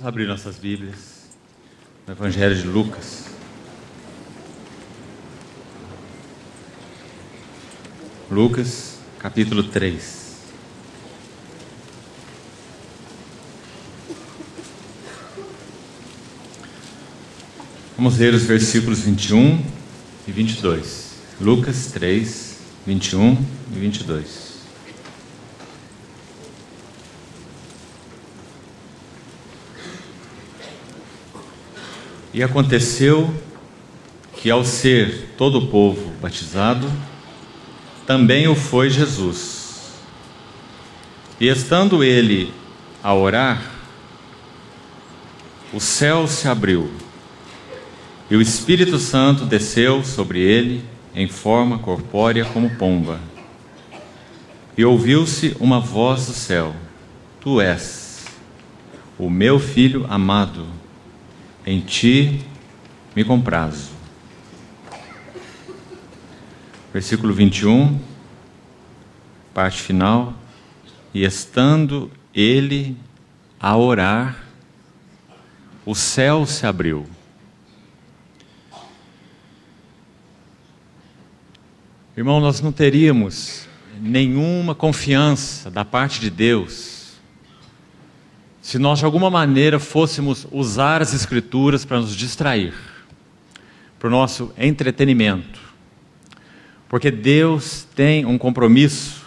abrir nossas Bíblias no Evangelho de Lucas. Lucas, capítulo 3. Vamos ler os versículos 21 e 22. Lucas 3, 21 e 22. E aconteceu que, ao ser todo o povo batizado, também o foi Jesus. E estando ele a orar, o céu se abriu, e o Espírito Santo desceu sobre ele em forma corpórea como pomba. E ouviu-se uma voz do céu: Tu és o meu Filho amado, em ti me comprazo. Versículo 21, parte final. E estando ele a orar, o céu se abriu. Irmão, nós não teríamos nenhuma confiança da parte de Deus se nós de alguma maneira fôssemos usar as Escrituras para nos distrair, para o nosso entretenimento. Porque Deus tem um compromisso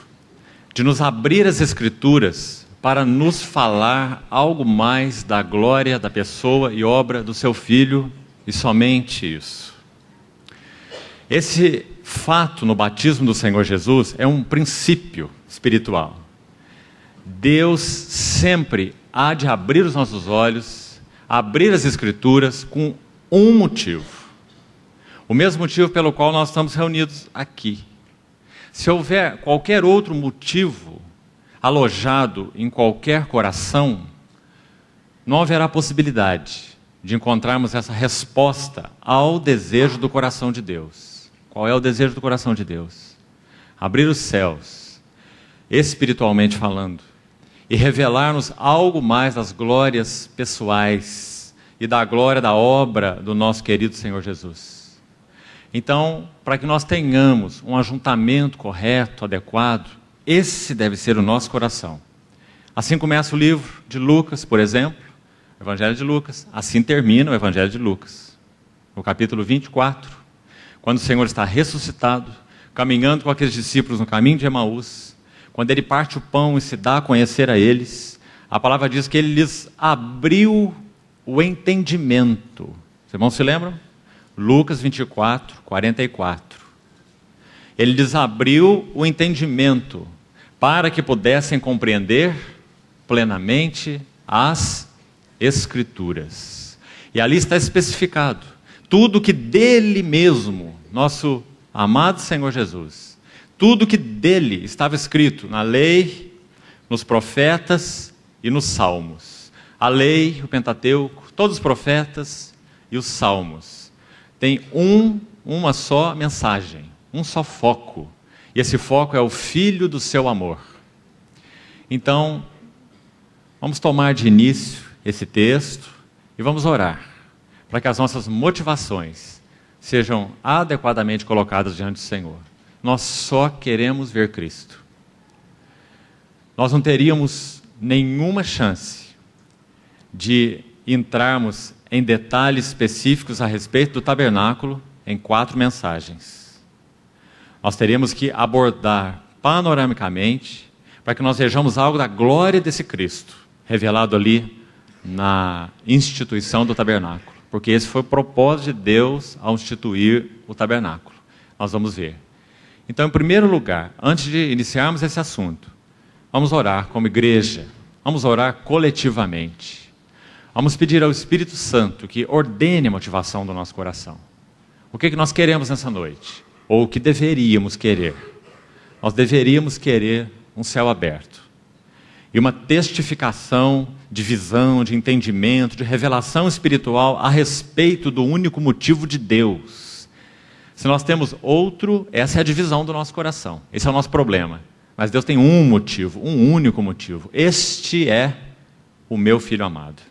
de nos abrir as Escrituras para nos falar algo mais da glória da pessoa e obra do seu Filho, e somente isso. Esse fato no batismo do Senhor Jesus é um princípio espiritual. Deus sempre há de abrir os nossos olhos, abrir as Escrituras com um motivo. O mesmo motivo pelo qual nós estamos reunidos aqui. Se houver qualquer outro motivo alojado em qualquer coração, não haverá possibilidade de encontrarmos essa resposta ao desejo do coração de Deus. Qual é o desejo do coração de Deus? Abrir os céus, espiritualmente falando, e revelar-nos algo mais das glórias pessoais e da glória da obra do nosso querido Senhor Jesus. Então, para que nós tenhamos um ajuntamento correto, adequado, esse deve ser o nosso coração. Assim começa o livro de Lucas, por exemplo, o Evangelho de Lucas. Assim termina o Evangelho de Lucas, no capítulo 24, quando o Senhor está ressuscitado, caminhando com aqueles discípulos no caminho de Emaús. Quando ele parte o pão e se dá a conhecer a eles, a palavra diz que ele lhes abriu o entendimento. Os irmãos se lembram? Lucas 24, 44. Ele lhes abriu o entendimento para que pudessem compreender plenamente as Escrituras. E ali está especificado tudo que dele mesmo, nosso amado Senhor Jesus, tudo que dele estava escrito na lei, nos profetas e nos salmos. A lei, o Pentateuco, todos os profetas e os salmos. Tem uma só mensagem, um só foco. E esse foco é o Filho do seu amor. Então, vamos tomar de início esse texto e vamos orar, para que as nossas motivações sejam adequadamente colocadas diante do Senhor. Nós só queremos ver Cristo. Nós não teríamos nenhuma chance de entrarmos em detalhes específicos a respeito do tabernáculo em 4 mensagens. Nós teríamos que abordar panoramicamente para que nós vejamos algo da glória desse Cristo, revelado ali na instituição do tabernáculo. Porque esse foi o propósito de Deus ao instituir o tabernáculo. Nós vamos ver. Então, em primeiro lugar, antes de iniciarmos esse assunto, vamos orar como igreja, vamos orar coletivamente. Vamos pedir ao Espírito Santo que ordene a motivação do nosso coração. O que nós queremos nessa noite? Ou o que deveríamos querer? Nós deveríamos querer um céu aberto. E uma testificação de visão, de entendimento, de revelação espiritual a respeito do único motivo de Deus. Se nós temos outro, essa é a divisão do nosso coração. Esse é o nosso problema. Mas Deus tem um motivo, um único motivo. Este é o meu Filho amado.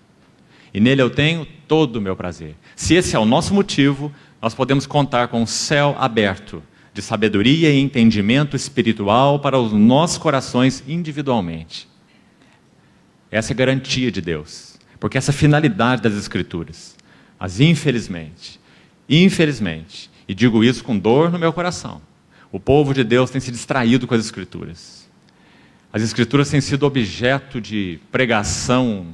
e nele eu tenho todo o meu prazer. Se esse é o nosso motivo, nós podemos contar com um céu aberto de sabedoria e entendimento espiritual para os nossos corações individualmente. Essa é a garantia de Deus, porque essa é a finalidade das Escrituras. Mas infelizmente, e digo isso com dor no meu coração, o povo de Deus tem se distraído com as Escrituras. As Escrituras têm sido objeto de pregação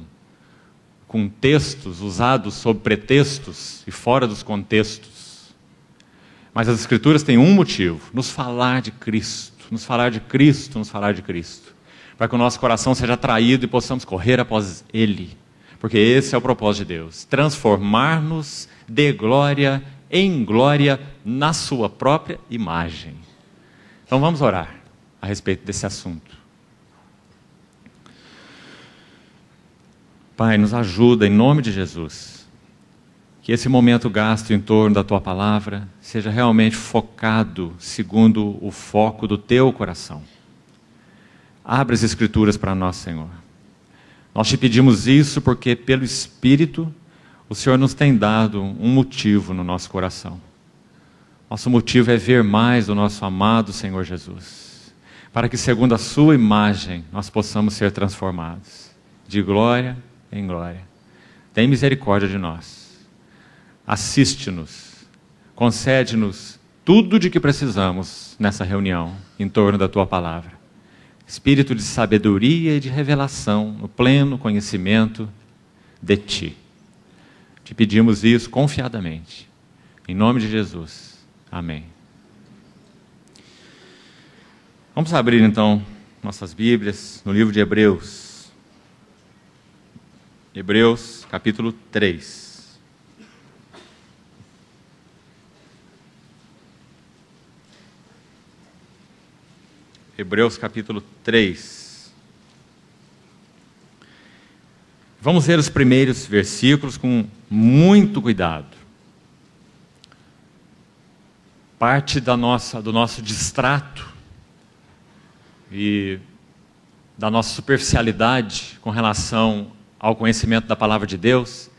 com textos usados sob pretextos e fora dos contextos. Mas as Escrituras têm um motivo: nos falar de Cristo, nos falar de Cristo, nos falar de Cristo, para que o nosso coração seja atraído e possamos correr após Ele. Porque esse é o propósito de Deus: transformar-nos de glória em glória na sua própria imagem. Então vamos orar a respeito desse assunto. Pai, nos ajuda em nome de Jesus, que esse momento gasto em torno da Tua Palavra seja realmente focado segundo o foco do Teu coração. Abre as Escrituras para nós, Senhor. Nós te pedimos isso porque pelo Espírito o Senhor nos tem dado um motivo no nosso coração. Nosso motivo é ver mais do nosso amado Senhor Jesus, para que segundo a sua imagem nós possamos ser transformados de glória em glória. Tem misericórdia de nós. Assiste-nos, concede-nos tudo de que precisamos nessa reunião em torno da Tua Palavra. Espírito de sabedoria e de revelação no pleno conhecimento de Ti. Te pedimos isso confiadamente. Em nome de Jesus. Amém. Vamos abrir então nossas Bíblias no livro de Hebreus. Hebreus capítulo 3. Hebreus capítulo 3. Vamos ver os primeiros versículos com muito cuidado. Parte do nosso distrato e da nossa superficialidade com relação ao conhecimento da Palavra de Deus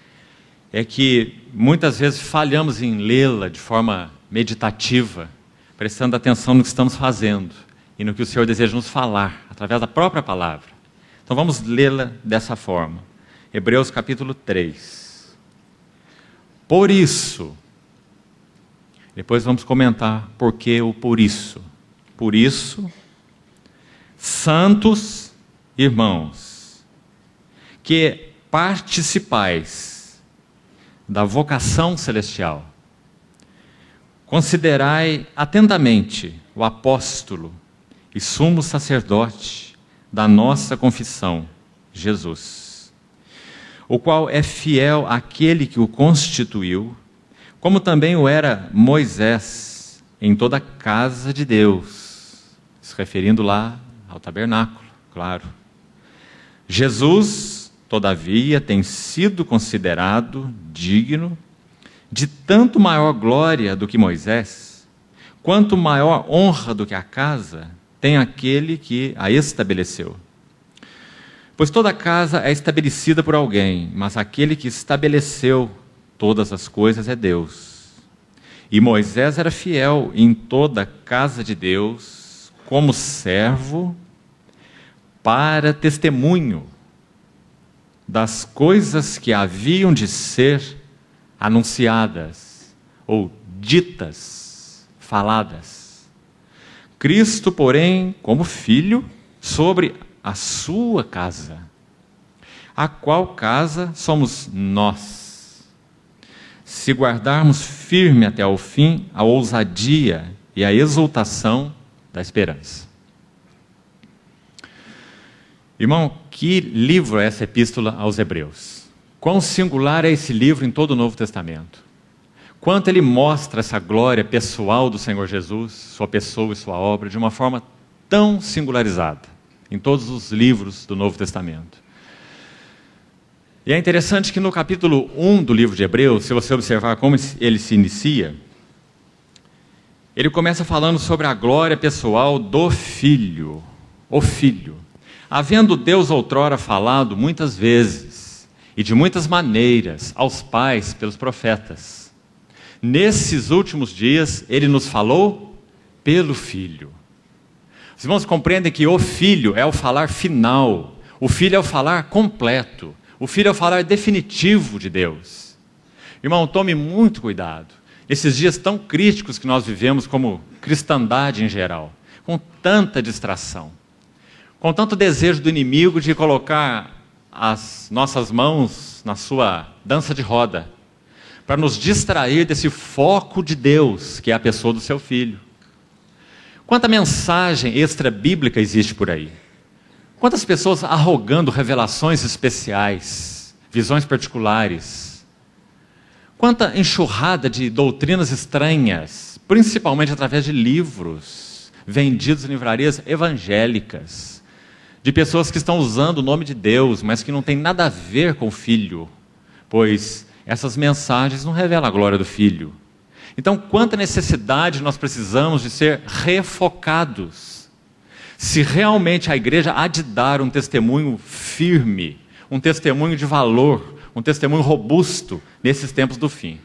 é que muitas vezes falhamos em lê-la de forma meditativa, prestando atenção no que estamos fazendo e no que o Senhor deseja nos falar, através da própria Palavra. Então vamos lê-la dessa forma. Hebreus capítulo 3. Por isso, depois vamos comentar por que o por isso. Por isso, santos irmãos, que participais da vocação celestial, considerai atentamente o apóstolo e sumo sacerdote da nossa confissão, Jesus, o qual é fiel àquele que o constituiu, como também o era Moisés em toda a casa de Deus, se referindo lá ao tabernáculo, claro. Jesus, todavia, tem sido considerado digno de tanto maior glória do que Moisés, quanto maior honra do que a casa tem aquele que a estabeleceu. Pois toda casa é estabelecida por alguém, mas aquele que estabeleceu todas as coisas é Deus. E Moisés era fiel em toda a casa de Deus, como servo, para testemunho das coisas que haviam de ser anunciadas, ou ditas, faladas. Cristo, porém, como filho, sobre a sua casa, a qual casa somos nós, se guardarmos firme até ao fim a ousadia e a exultação da esperança. Irmão, que livro é essa epístola aos Hebreus? Quão singular é esse livro em todo o Novo Testamento? Quanto ele mostra essa glória pessoal do Senhor Jesus, sua pessoa e sua obra, de uma forma tão singularizada em todos os livros do Novo Testamento. E é interessante que no capítulo 1 do livro de Hebreus, se você observar como ele se inicia, ele começa falando sobre a glória pessoal do Filho, o Filho. Havendo Deus outrora falado muitas vezes, e de muitas maneiras aos pais pelos profetas. Nesses últimos dias, ele nos falou pelo Filho. Os irmãos compreendem que o Filho é o falar final, o Filho é o falar completo, o Filho é o falar definitivo de Deus. Irmão, tome muito cuidado. Esses dias tão críticos que nós vivemos como cristandade em geral, com tanta distração, com tanto desejo do inimigo de colocar as nossas mãos na sua dança de roda, para nos distrair desse foco de Deus, que é a pessoa do seu Filho. Quanta mensagem extra-bíblica existe por aí? Quantas pessoas arrogando revelações especiais, visões particulares? Quanta enxurrada de doutrinas estranhas, principalmente através de livros vendidos em livrarias evangélicas, de pessoas que estão usando o nome de Deus, mas que não tem nada a ver com o Filho, pois essas mensagens não revelam a glória do Filho. Então, quanta necessidade nós precisamos de ser refocados. Se realmente a igreja há de dar um testemunho firme, um testemunho de valor, um testemunho robusto nesses tempos do fim.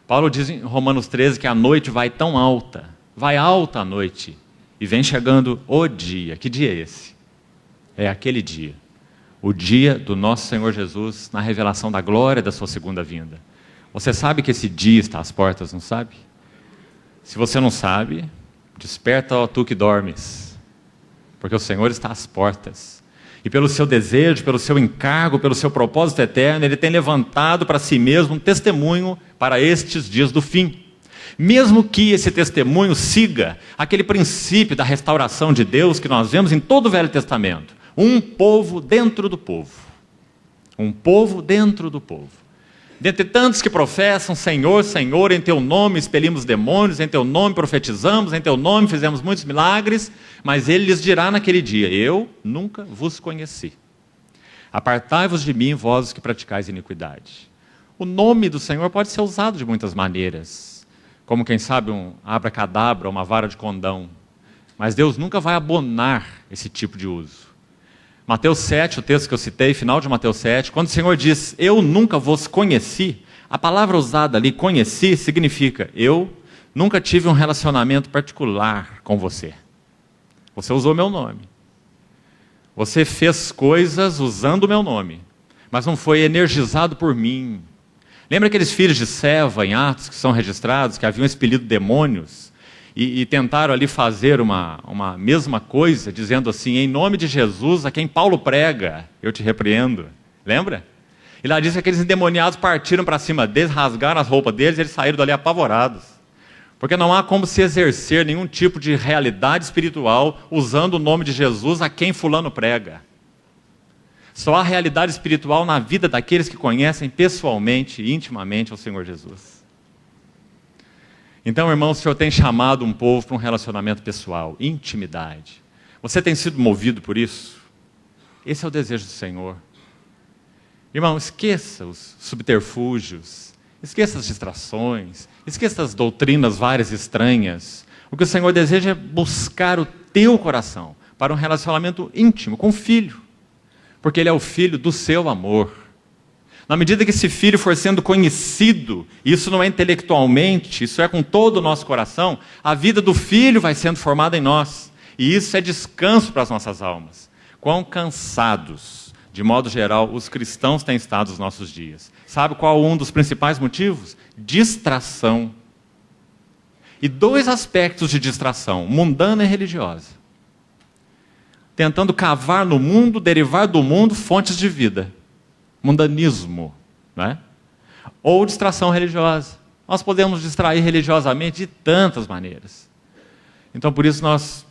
Paulo diz em Romanos 13 que a noite vai alta a noite, e vem chegando o dia. Que dia é esse? É aquele dia, o dia do nosso Senhor Jesus na revelação da glória da sua segunda vinda. Você sabe que esse dia está às portas, não sabe? Se você não sabe, desperta, ó tu que dormes, porque o Senhor está às portas. E pelo seu desejo, pelo seu encargo, pelo seu propósito eterno, Ele tem levantado para si mesmo um testemunho para estes dias do fim. Mesmo que esse testemunho siga aquele princípio da restauração de Deus que nós vemos em todo o Velho Testamento. Um povo dentro do povo. Um povo dentro do povo. Dentre tantos que professam, Senhor, Senhor, em Teu nome expelimos demônios, em Teu nome profetizamos, em Teu nome fizemos muitos milagres, mas Ele lhes dirá naquele dia, eu nunca vos conheci. Apartai-vos de mim, vós os que praticais iniquidade. O nome do Senhor pode ser usado de muitas maneiras, como quem sabe um abracadabra, uma vara de condão, mas Deus nunca vai abonar esse tipo de uso. Mateus 7, o texto que eu citei, final de Mateus 7, quando o Senhor diz, eu nunca vos conheci, a palavra usada ali, conheci, significa, eu nunca tive um relacionamento particular com você. Você usou meu nome. Você fez coisas usando o meu nome, mas não foi energizado por mim. Lembra aqueles filhos de Seva, em Atos, que são registrados, que haviam expelido demônios, e tentaram ali fazer uma mesma coisa, dizendo assim, em nome de Jesus, a quem Paulo prega, eu te repreendo. Lembra? E lá diz que aqueles endemoniados partiram para cima deles, rasgaram as roupas deles, e eles saíram dali apavorados. Porque não há como se exercer nenhum tipo de realidade espiritual usando o nome de Jesus a quem fulano prega. Só há realidade espiritual na vida daqueles que conhecem pessoalmente e intimamente ao Senhor Jesus. Então, irmão, o Senhor tem chamado um povo para um relacionamento pessoal, intimidade. Você tem sido movido por isso? Esse é o desejo do Senhor. Irmão, esqueça os subterfúgios, esqueça as distrações, esqueça as doutrinas várias e estranhas. O que o Senhor deseja é buscar o teu coração para um relacionamento íntimo com o Filho, porque Ele é o Filho do seu amor. Na medida que esse Filho for sendo conhecido, isso não é intelectualmente, isso é com todo o nosso coração, a vida do Filho vai sendo formada em nós. E isso é descanso para as nossas almas. Quão cansados, de modo geral, os cristãos têm estado nos nossos dias. Sabe qual um dos principais motivos? Distração. E dois aspectos de distração, mundana e religiosa. Tentando cavar no mundo, derivar do mundo fontes de vida. Mundanismo, né? Ou distração religiosa. Nós podemos distrair religiosamente de tantas maneiras. Então, por isso nós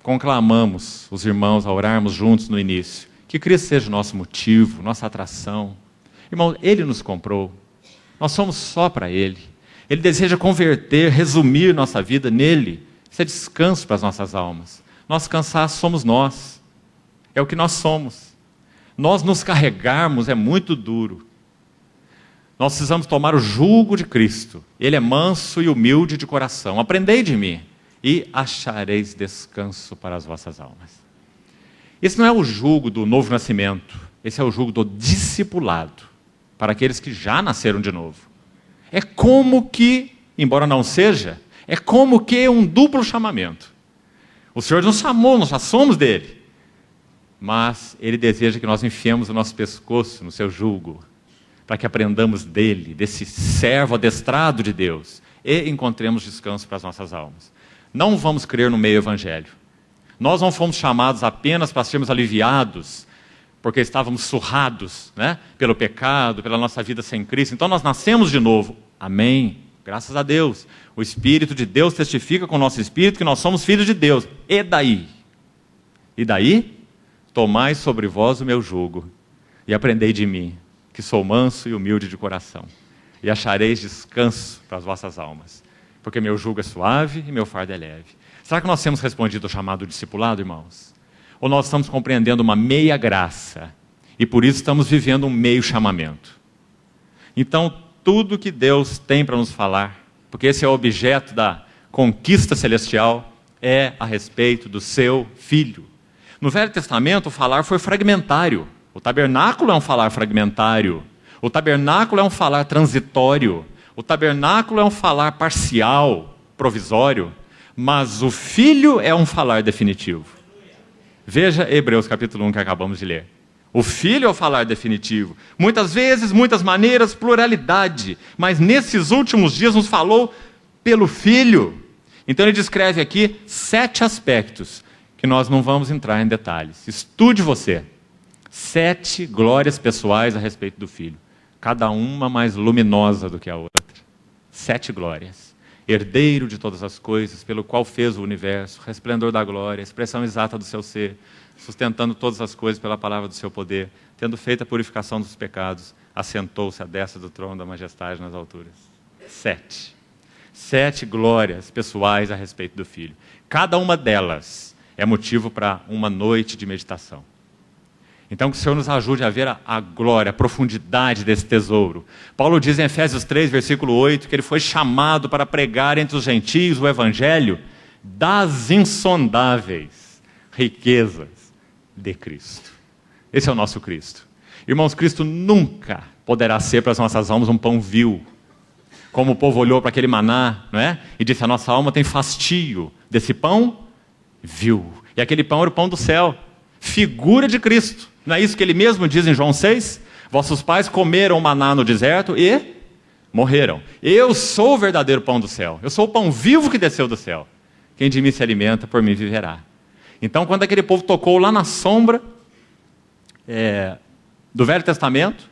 conclamamos os irmãos a orarmos juntos no início. Que Cristo seja o nosso motivo, nossa atração. Irmão, Ele nos comprou. Nós somos só para Ele. Ele deseja converter, resumir nossa vida nele. Isso é descanso para as nossas almas. Nosso cansaço somos nós. É o que nós somos. Nós nos carregarmos é muito duro. Nós precisamos tomar o jugo de Cristo. Ele é manso e humilde de coração. Aprendei de mim e achareis descanso para as vossas almas. Esse não é o jugo do novo nascimento. Esse é o jugo do discipulado, para aqueles que já nasceram de novo. É como que, embora não seja, é como que um duplo chamamento. O Senhor nos chamou, nós já somos dele. Mas Ele deseja que nós enfiemos o nosso pescoço no seu jugo, para que aprendamos dele, desse servo adestrado de Deus, e encontremos descanso para as nossas almas. Não vamos crer no meio evangelho. Nós não fomos chamados apenas para sermos aliviados, porque estávamos surrados, né, pelo pecado, pela nossa vida sem Cristo. Então nós nascemos de novo. Amém. Graças a Deus. O Espírito de Deus testifica com o nosso Espírito que nós somos filhos de Deus. E daí? E daí? Tomai sobre vós o meu jugo e aprendei de mim, que sou manso e humilde de coração, e achareis descanso para as vossas almas, porque meu jugo é suave e meu fardo é leve. Será que nós temos respondido ao chamado discipulado, irmãos? Ou nós estamos compreendendo uma meia graça, e por isso estamos vivendo um meio chamamento? Então, tudo que Deus tem para nos falar, porque esse é o objeto da conquista celestial, é a respeito do seu Filho. No Velho Testamento, o falar foi fragmentário. O tabernáculo é um falar fragmentário. O tabernáculo é um falar transitório. O tabernáculo é um falar parcial, provisório. Mas o Filho é um falar definitivo. Veja Hebreus capítulo 1 que acabamos de ler. O Filho é o falar definitivo. Muitas vezes, muitas maneiras, pluralidade. Mas nesses últimos dias nos falou pelo Filho. Então ele descreve aqui 7 aspectos que nós não vamos entrar em detalhes. Estude você. 7 glórias pessoais a respeito do Filho. Cada uma mais luminosa do que a outra. 7 glórias. Herdeiro de todas as coisas, pelo qual fez o universo, resplendor da glória, expressão exata do seu ser, sustentando todas as coisas pela palavra do seu poder, tendo feito a purificação dos pecados, assentou-se à destra do trono da majestade nas alturas. 7 glórias pessoais a respeito do Filho. Cada uma delas é motivo para uma noite de meditação. Então que o Senhor nos ajude a ver a glória, a profundidade desse tesouro. Paulo diz em Efésios 3, versículo 8, que ele foi chamado para pregar entre os gentios o evangelho das insondáveis riquezas de Cristo. Esse é o nosso Cristo. Irmãos, Cristo nunca poderá ser para as nossas almas um pão vil. Como o povo olhou para aquele maná, não é? E disse, a nossa alma tem fastio desse pão vil. E aquele pão era o pão do céu. Figura de Cristo. Não é isso que ele mesmo diz em João 6? Vossos pais comeram maná no deserto e morreram. Eu sou o verdadeiro pão do céu. Eu sou o pão vivo que desceu do céu. Quem de mim se alimenta, por mim viverá. Então, quando aquele povo tocou lá na sombra do Velho Testamento,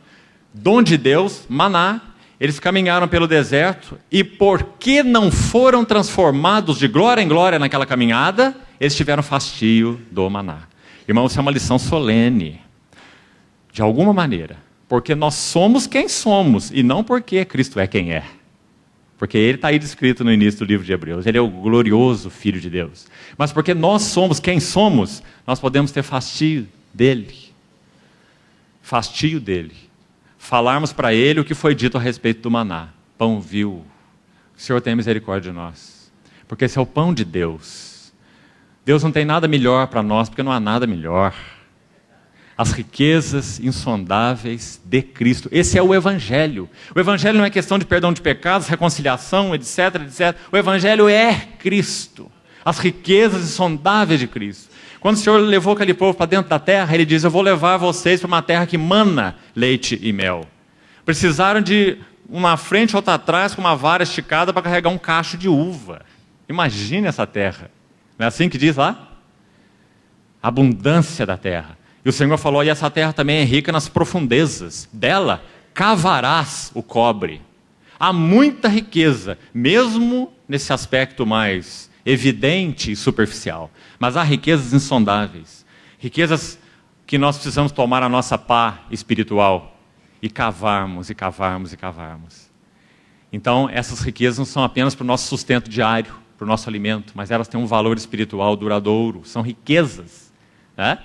dom de Deus, maná, eles caminharam pelo deserto e porque não foram transformados de glória em glória naquela caminhada, eles tiveram fastio do maná. Irmãos, isso é uma lição solene, de alguma maneira, porque nós somos quem somos, e não porque Cristo é quem é. Porque ele está aí descrito no início do livro de Hebreus, ele é o glorioso Filho de Deus. Mas porque nós somos quem somos, nós podemos ter fastio dele. Fastio dele. Falarmos para ele o que foi dito a respeito do maná. Pão vil. O Senhor tem misericórdia de nós. Porque esse é o pão de Deus. Deus não tem nada melhor para nós, porque não há nada melhor. As riquezas insondáveis de Cristo. Esse é o Evangelho. O Evangelho não é questão de perdão de pecados, reconciliação, etc, etc. O Evangelho é Cristo. As riquezas insondáveis de Cristo. Quando o Senhor levou aquele povo para dentro da terra, Ele diz, eu vou levar vocês para uma terra que mana leite e mel. Precisaram de uma frente e outra atrás com uma vara esticada para carregar um cacho de uva. Imagine essa terra. Não é assim que diz lá? A abundância da terra. E o Senhor falou, e essa terra também é rica nas profundezas. Dela cavarás o cobre. Há muita riqueza, mesmo nesse aspecto mais evidente e superficial. Mas há riquezas insondáveis. Riquezas que nós precisamos tomar a nossa pá espiritual. E cavarmos, e cavarmos, e cavarmos. Então, essas riquezas não são apenas para o nosso sustento diário, para o nosso alimento, mas elas têm um valor espiritual duradouro, são riquezas. Né?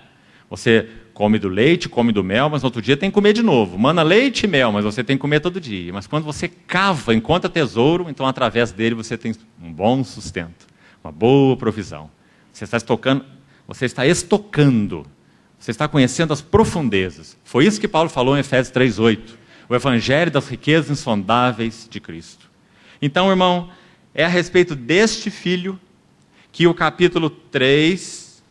Você come do leite, come do mel, mas no outro dia tem que comer de novo. Mana leite e mel, mas você tem que comer todo dia. Mas quando você cava, encontra tesouro, então através dele você tem um bom sustento, uma boa provisão. Você está estocando Você está conhecendo as profundezas. Foi isso que Paulo falou em Efésios 3:8. O evangelho das riquezas insondáveis de Cristo. Então, irmão, é a respeito deste filho que o capítulo 3,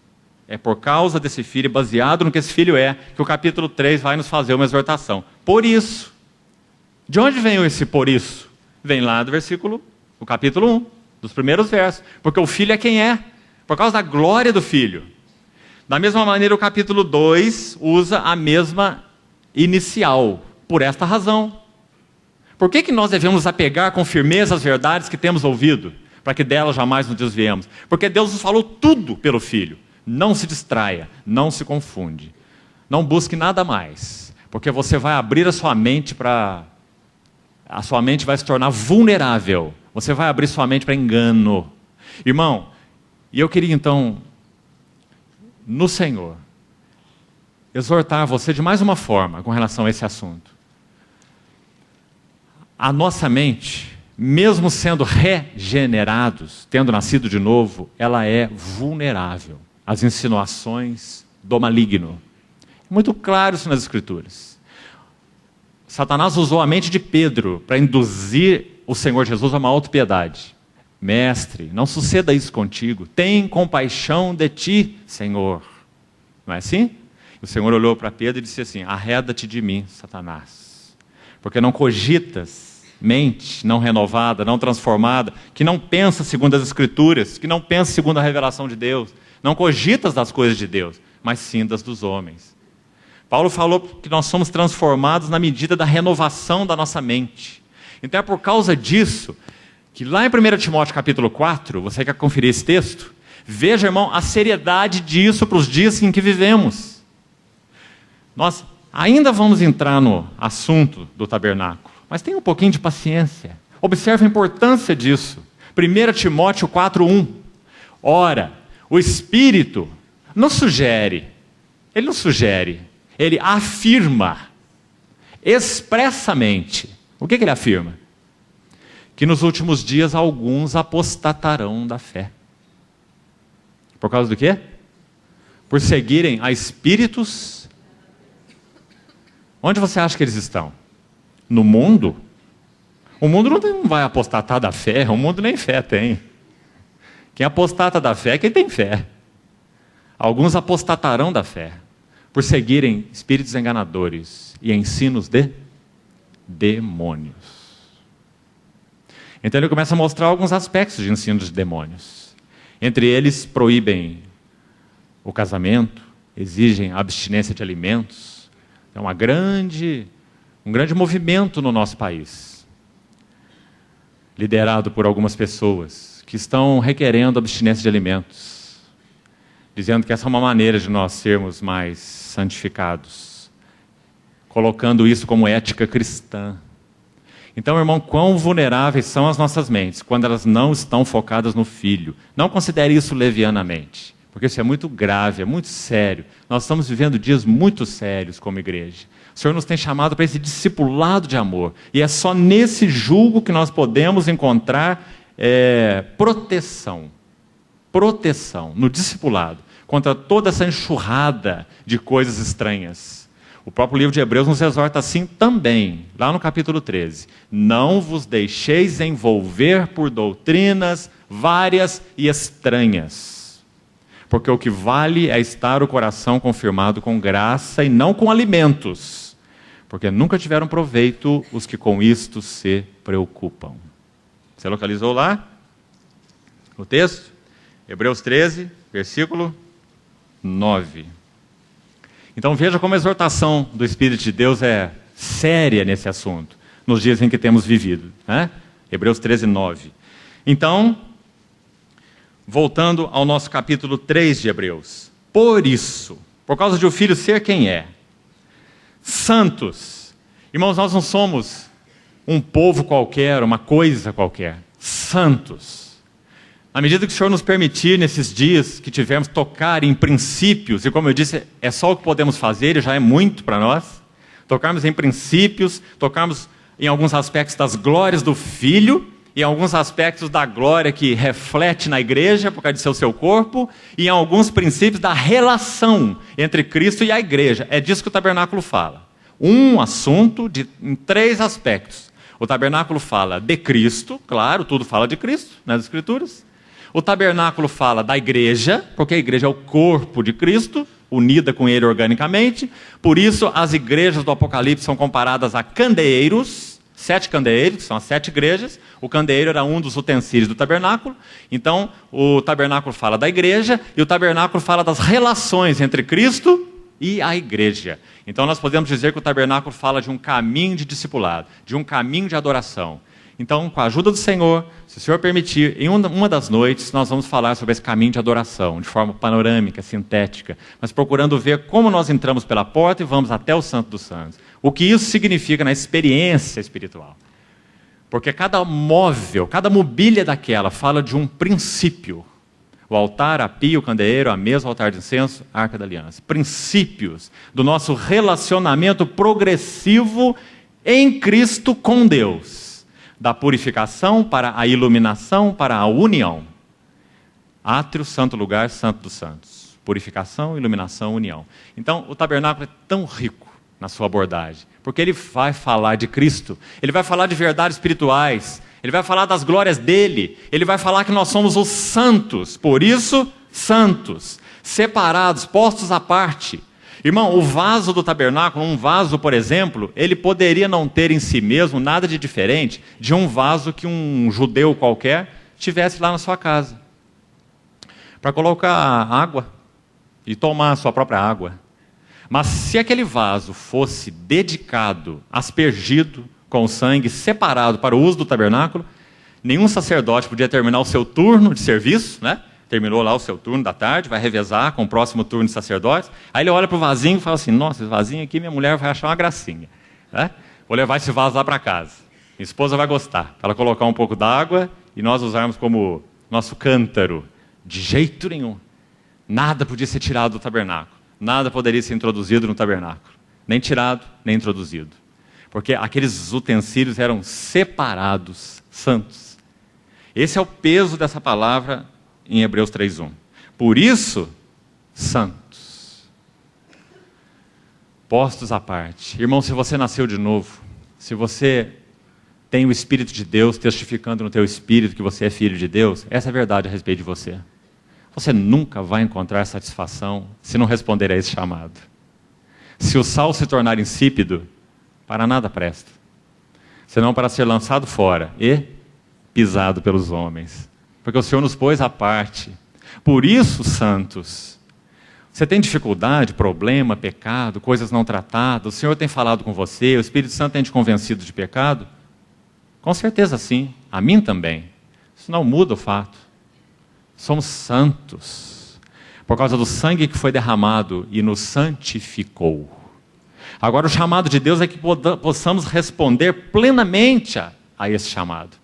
é por causa desse filho, baseado no que esse filho é, que o capítulo 3 vai nos fazer uma exortação. Por isso. De onde vem esse por isso? Vem lá do versículo, o capítulo 1, dos primeiros versos. Porque o filho é quem é, por causa da glória do filho. Da mesma maneira, o capítulo 2 usa a mesma inicial, por esta razão. Por que nós devemos nos apegar com firmeza às verdades que temos ouvido, para que delas jamais nos desviemos? Porque Deus nos falou tudo pelo Filho. Não se distraia, não se confunde. Não busque nada mais, porque você vai abrir a sua mente para... A sua mente vai se tornar vulnerável. Você vai abrir sua mente para engano. Irmão, e eu queria então, no Senhor, exortar você de mais uma forma com relação a esse assunto. A nossa mente, mesmo sendo regenerados, tendo nascido de novo, ela é vulnerável às insinuações do maligno. Muito claro isso nas Escrituras. Satanás usou a mente de Pedro para induzir o Senhor Jesus a uma autopiedade. Mestre, não suceda isso contigo. Tem compaixão de ti, Senhor. Não é assim? O Senhor olhou para Pedro e disse assim: arreda-te de mim, Satanás. Porque não cogitas mente não renovada, não transformada, que não pensa segundo as Escrituras, que não pensa segundo a revelação de Deus, não cogitas das coisas de Deus, mas sim das dos homens. Paulo falou que nós somos transformados na medida da renovação da nossa mente. Então é por causa disso que lá em 1 Timóteo capítulo 4, você quer conferir esse texto? Veja, irmão, a seriedade disso para os dias em que vivemos. Nós ainda vamos entrar no assunto do tabernáculo, mas tenha um pouquinho de paciência. Observe a importância disso. 1 Timóteo 4:1. Ora, o Espírito não sugere, ele não sugere, ele afirma expressamente. O que ele afirma? Que nos últimos dias alguns apostatarão da fé. Por causa do quê? Por seguirem a espíritos. Onde você acha que eles estão? No mundo? O mundo não vai apostatar da fé, o mundo nem fé tem. Quem apostata da fé é quem tem fé. Alguns apostatarão da fé, por seguirem espíritos enganadores e ensinos de demônios. Então ele começa a mostrar alguns aspectos de ensinos de demônios. Entre eles, proíbem o casamento, exigem a abstinência de alimentos. É um grande movimento no nosso país, liderado por algumas pessoas que estão requerendo abstinência de alimentos, dizendo que essa é uma maneira de nós sermos mais santificados, colocando isso como ética cristã. Então, irmão, quão vulneráveis são as nossas mentes quando elas não estão focadas no Filho. Não considere isso levianamente, porque isso é muito grave, é muito sério. Nós estamos vivendo dias muito sérios como igreja. O Senhor nos tem chamado para esse discipulado de amor, e é só nesse jugo que nós podemos encontrar proteção no discipulado, contra toda essa enxurrada de coisas estranhas. O próprio livro de Hebreus nos exorta assim também, lá no capítulo 13. Não vos deixeis envolver por doutrinas várias e estranhas, porque o que vale é estar o coração confirmado com graça e não com alimentos, porque nunca tiveram proveito os que com isto se preocupam. Você localizou lá o texto? Hebreus 13, versículo 9. Então veja como a exortação do Espírito de Deus é séria nesse assunto, nos dias em que temos vivido, né? Hebreus 13, 9. Então, voltando ao nosso capítulo 3 de Hebreus. Por isso, por causa de o Filho ser quem é, santos. Irmãos, nós não somos um povo qualquer, uma coisa qualquer. Santos. À medida que o Senhor nos permitir, nesses dias que tivermos, tocar em princípios, e como eu disse, é só o que podemos fazer, e já é muito para nós, tocarmos em princípios, tocarmos em alguns aspectos das glórias do Filho, em alguns aspectos da glória que reflete na igreja, por causa de ser o seu corpo, e em alguns princípios da relação entre Cristo e a igreja. É disso que o tabernáculo fala. Um assunto em 3 aspectos. O tabernáculo fala de Cristo, claro, tudo fala de Cristo nas Escrituras. O tabernáculo fala da igreja, porque a igreja é o corpo de Cristo, unida com ele organicamente. Por isso, as igrejas do Apocalipse são comparadas a candeeiros, 7 candeeiros, que são as 7 igrejas. O candeeiro era um dos utensílios do tabernáculo. Então, o tabernáculo fala da igreja e o tabernáculo fala das relações entre Cristo e a igreja. Então, nós podemos dizer que o tabernáculo fala de um caminho de discipulado, de um caminho de adoração. Então, com a ajuda do Senhor, se o Senhor permitir, em uma das noites, nós vamos falar sobre esse caminho de adoração, de forma panorâmica, sintética, mas procurando ver como nós entramos pela porta e vamos até o Santo dos Santos. O que isso significa na experiência espiritual. Porque cada móvel, cada mobília daquela fala de um princípio. O altar, a pia, o candeeiro, a mesa, o altar de incenso, a arca da aliança. Princípios do nosso relacionamento progressivo em Cristo com Deus. Da purificação para a iluminação, para a união. Átrio, santo lugar, santo dos santos. Purificação, iluminação, união. Então, o tabernáculo é tão rico na sua abordagem, porque ele vai falar de Cristo, ele vai falar de verdades espirituais, ele vai falar das glórias dele, ele vai falar que nós somos os santos, por isso, santos, separados, postos à parte. Irmão, o vaso do tabernáculo, um vaso, por exemplo, ele poderia não ter em si mesmo nada de diferente de um vaso que um judeu qualquer tivesse lá na sua casa. Para colocar água e tomar a sua própria água. Mas se aquele vaso fosse dedicado, aspergido com o sangue, separado para o uso do tabernáculo, nenhum sacerdote podia terminar o seu turno de serviço, né? Terminou lá o seu turno da tarde, vai revezar com o próximo turno de sacerdotes. Aí ele olha para o vasinho e fala assim, nossa, esse vasinho aqui minha mulher vai achar uma gracinha. Né? Vou levar esse vaso lá para casa. Minha esposa vai gostar. Para ela colocar um pouco d'água e nós usarmos como nosso cântaro. De jeito nenhum. Nada podia ser tirado do tabernáculo. Nada poderia ser introduzido no tabernáculo. Nem tirado, nem introduzido. Porque aqueles utensílios eram separados, santos. Esse é o peso dessa palavra em Hebreus 3:1. Por isso, santos. Postos à parte. Irmão, se você nasceu de novo, se você tem o Espírito de Deus testificando no teu espírito que você é filho de Deus, essa é a verdade a respeito de você. Você nunca vai encontrar satisfação se não responder a esse chamado. Se o sal se tornar insípido, para nada presta. Senão para ser lançado fora e pisado pelos homens. Porque o Senhor nos pôs à parte. Por isso, santos, você tem dificuldade, problema, pecado, coisas não tratadas, o Senhor tem falado com você, o Espírito Santo tem te convencido de pecado? Com certeza sim, a mim também. Isso não muda o fato. Somos santos, por causa do sangue que foi derramado e nos santificou. Agora o chamado de Deus é que possamos responder plenamente a esse chamado.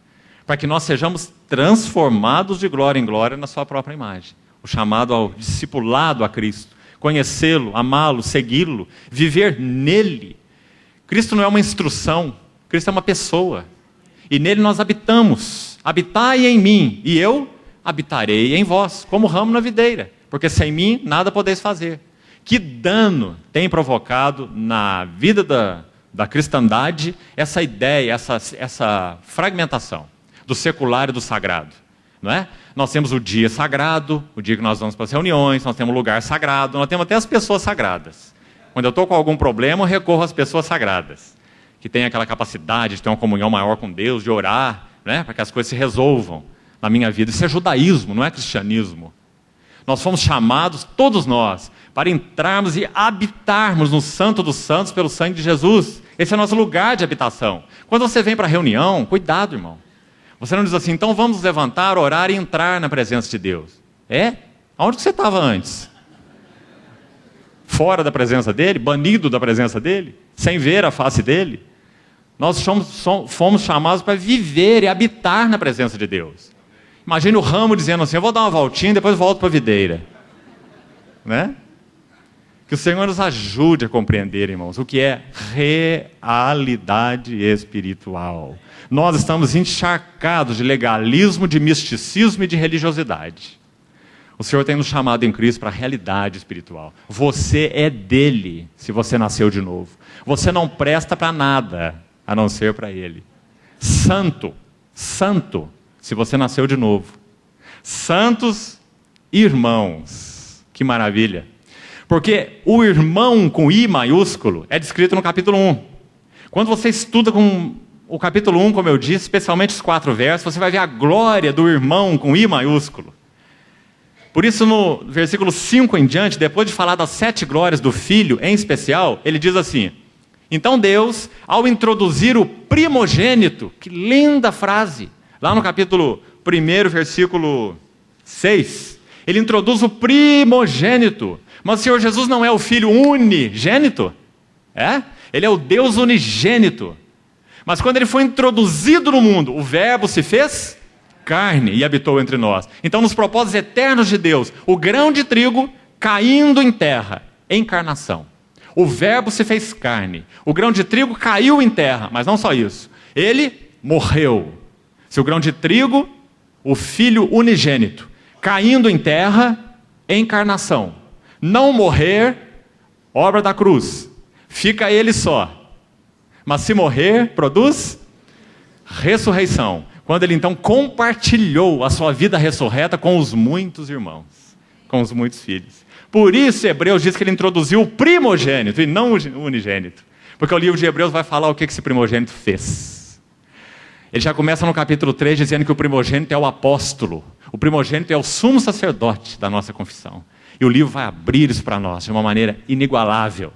Para que nós sejamos transformados de glória em glória na sua própria imagem. O chamado ao discipulado a Cristo. Conhecê-lo, amá-lo, segui-lo, viver nele. Cristo não é uma instrução, Cristo é uma pessoa. E nele nós habitamos. Habitai em mim, e eu habitarei em vós, como ramo na videira. Porque sem mim nada podeis fazer. Que dano tem provocado na vida da cristandade essa ideia, essa fragmentação do secular e do sagrado, não é? Nós temos o dia sagrado, o dia que nós vamos para as reuniões, nós temos o lugar sagrado, nós temos até as pessoas sagradas. Quando eu estou com algum problema, eu recorro às pessoas sagradas, que têm aquela capacidade de ter uma comunhão maior com Deus, de orar, né, para que as coisas se resolvam na minha vida. Isso é judaísmo, não é cristianismo. Nós fomos chamados, todos nós, para entrarmos e habitarmos no Santo dos Santos pelo sangue de Jesus. Esse é o nosso lugar de habitação. Quando você vem para a reunião, cuidado, irmão. Você não diz assim, então vamos nos levantar, orar e entrar na presença de Deus. É? Aonde que você estava antes? Fora da presença dele? Banido da presença dele? Sem ver a face dele? Nós fomos chamados para viver e habitar na presença de Deus. Imagine o ramo dizendo assim, eu vou dar uma voltinha e depois volto para a videira. Né? Que o Senhor nos ajude a compreender, irmãos, o que é realidade espiritual. Nós estamos encharcados de legalismo, de misticismo e de religiosidade. O Senhor tem nos chamado em Cristo para a realidade espiritual. Você é dele, se você nasceu de novo. Você não presta para nada, a não ser para ele. Santo, santo, se você nasceu de novo. Santos irmãos. Que maravilha. Porque o irmão com I maiúsculo é descrito no capítulo 1. Quando você estuda com o capítulo 1, como eu disse, especialmente os 4 versos, você vai ver a glória do irmão com I maiúsculo. Por isso, no versículo 5 em diante, depois de falar das 7 glórias do Filho, em especial, ele diz assim: então Deus, ao introduzir o primogênito, que linda frase, lá no capítulo 1, versículo 6, ele introduz o primogênito. Mas o Senhor Jesus não é o Filho unigênito? Ele é o Deus unigênito. Mas quando ele foi introduzido no mundo, o Verbo se fez carne e habitou entre nós. Então, nos propósitos eternos de Deus, o grão de trigo caindo em terra, encarnação. O Verbo se fez carne. O grão de trigo caiu em terra, mas não só isso. Ele morreu. Se o grão de trigo, o Filho unigênito, caindo em terra, encarnação. Não morrer, obra da cruz. Fica ele só. Mas se morrer, produz ressurreição. Quando ele então compartilhou a sua vida ressurreta com os muitos irmãos, com os muitos filhos. Por isso Hebreus diz que ele introduziu o primogênito e não o unigênito. Porque o livro de Hebreus vai falar o que esse primogênito fez. Ele já começa no capítulo 3 dizendo que o primogênito é o apóstolo. O primogênito é o sumo sacerdote da nossa confissão. E o livro vai abrir isso para nós de uma maneira inigualável.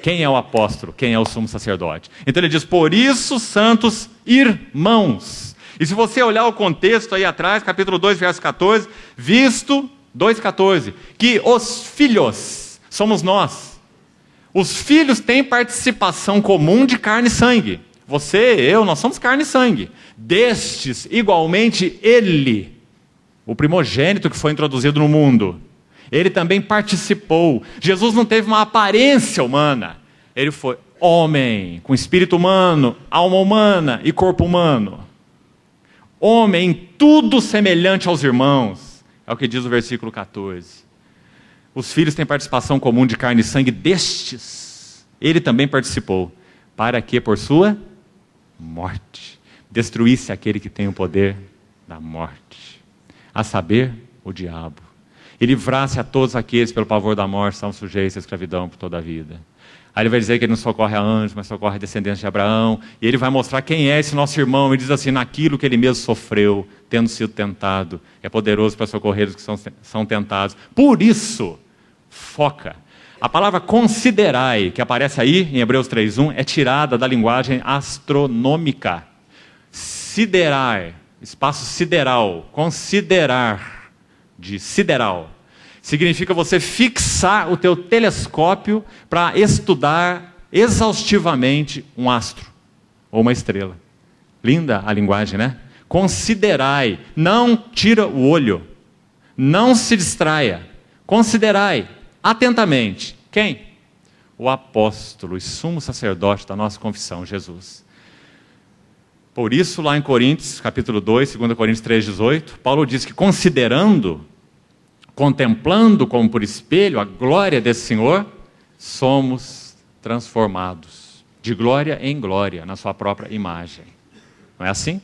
Quem é o apóstolo? Quem é o sumo sacerdote? Então ele diz, por isso, santos irmãos. E se você olhar o contexto aí atrás, capítulo 2, verso 14, visto, 2,14, que os filhos somos nós. Os filhos têm participação comum de carne e sangue. Você, eu, nós somos carne e sangue. Destes, igualmente, ele, o primogênito que foi introduzido no mundo, ele também participou. Jesus não teve uma aparência humana. Ele foi homem, com espírito humano, alma humana e corpo humano. Homem em tudo semelhante aos irmãos. É o que diz o versículo 14. Os filhos têm participação comum de carne e sangue destes. Ele também participou. Para que por sua morte destruísse aquele que tem o poder da morte. A saber, o diabo. E livrasse a todos aqueles pelo pavor da morte estão sujeitos à escravidão por toda a vida. Aí ele vai dizer que ele não socorre a anjos, mas socorre a descendentes de Abraão. E ele vai mostrar quem é esse nosso irmão. Ele diz assim, naquilo que ele mesmo sofreu, tendo sido tentado. É poderoso para socorrer os que são tentados. Por isso, foca. A palavra considerai, que aparece aí em Hebreus 3:1, é tirada da linguagem astronômica. Siderar, espaço sideral, considerar. De sideral. Significa você fixar o teu telescópio para estudar exaustivamente um astro ou uma estrela. Linda a linguagem, né? Considerai, não tira o olho, não se distraia. Considerai atentamente. Quem? O apóstolo e sumo sacerdote da nossa confissão, Jesus. Por isso, lá em Coríntios, capítulo 2, 2 Coríntios 3,18, Paulo diz que considerando, contemplando como por espelho a glória desse Senhor, somos transformados de glória em glória na sua própria imagem. Não é assim?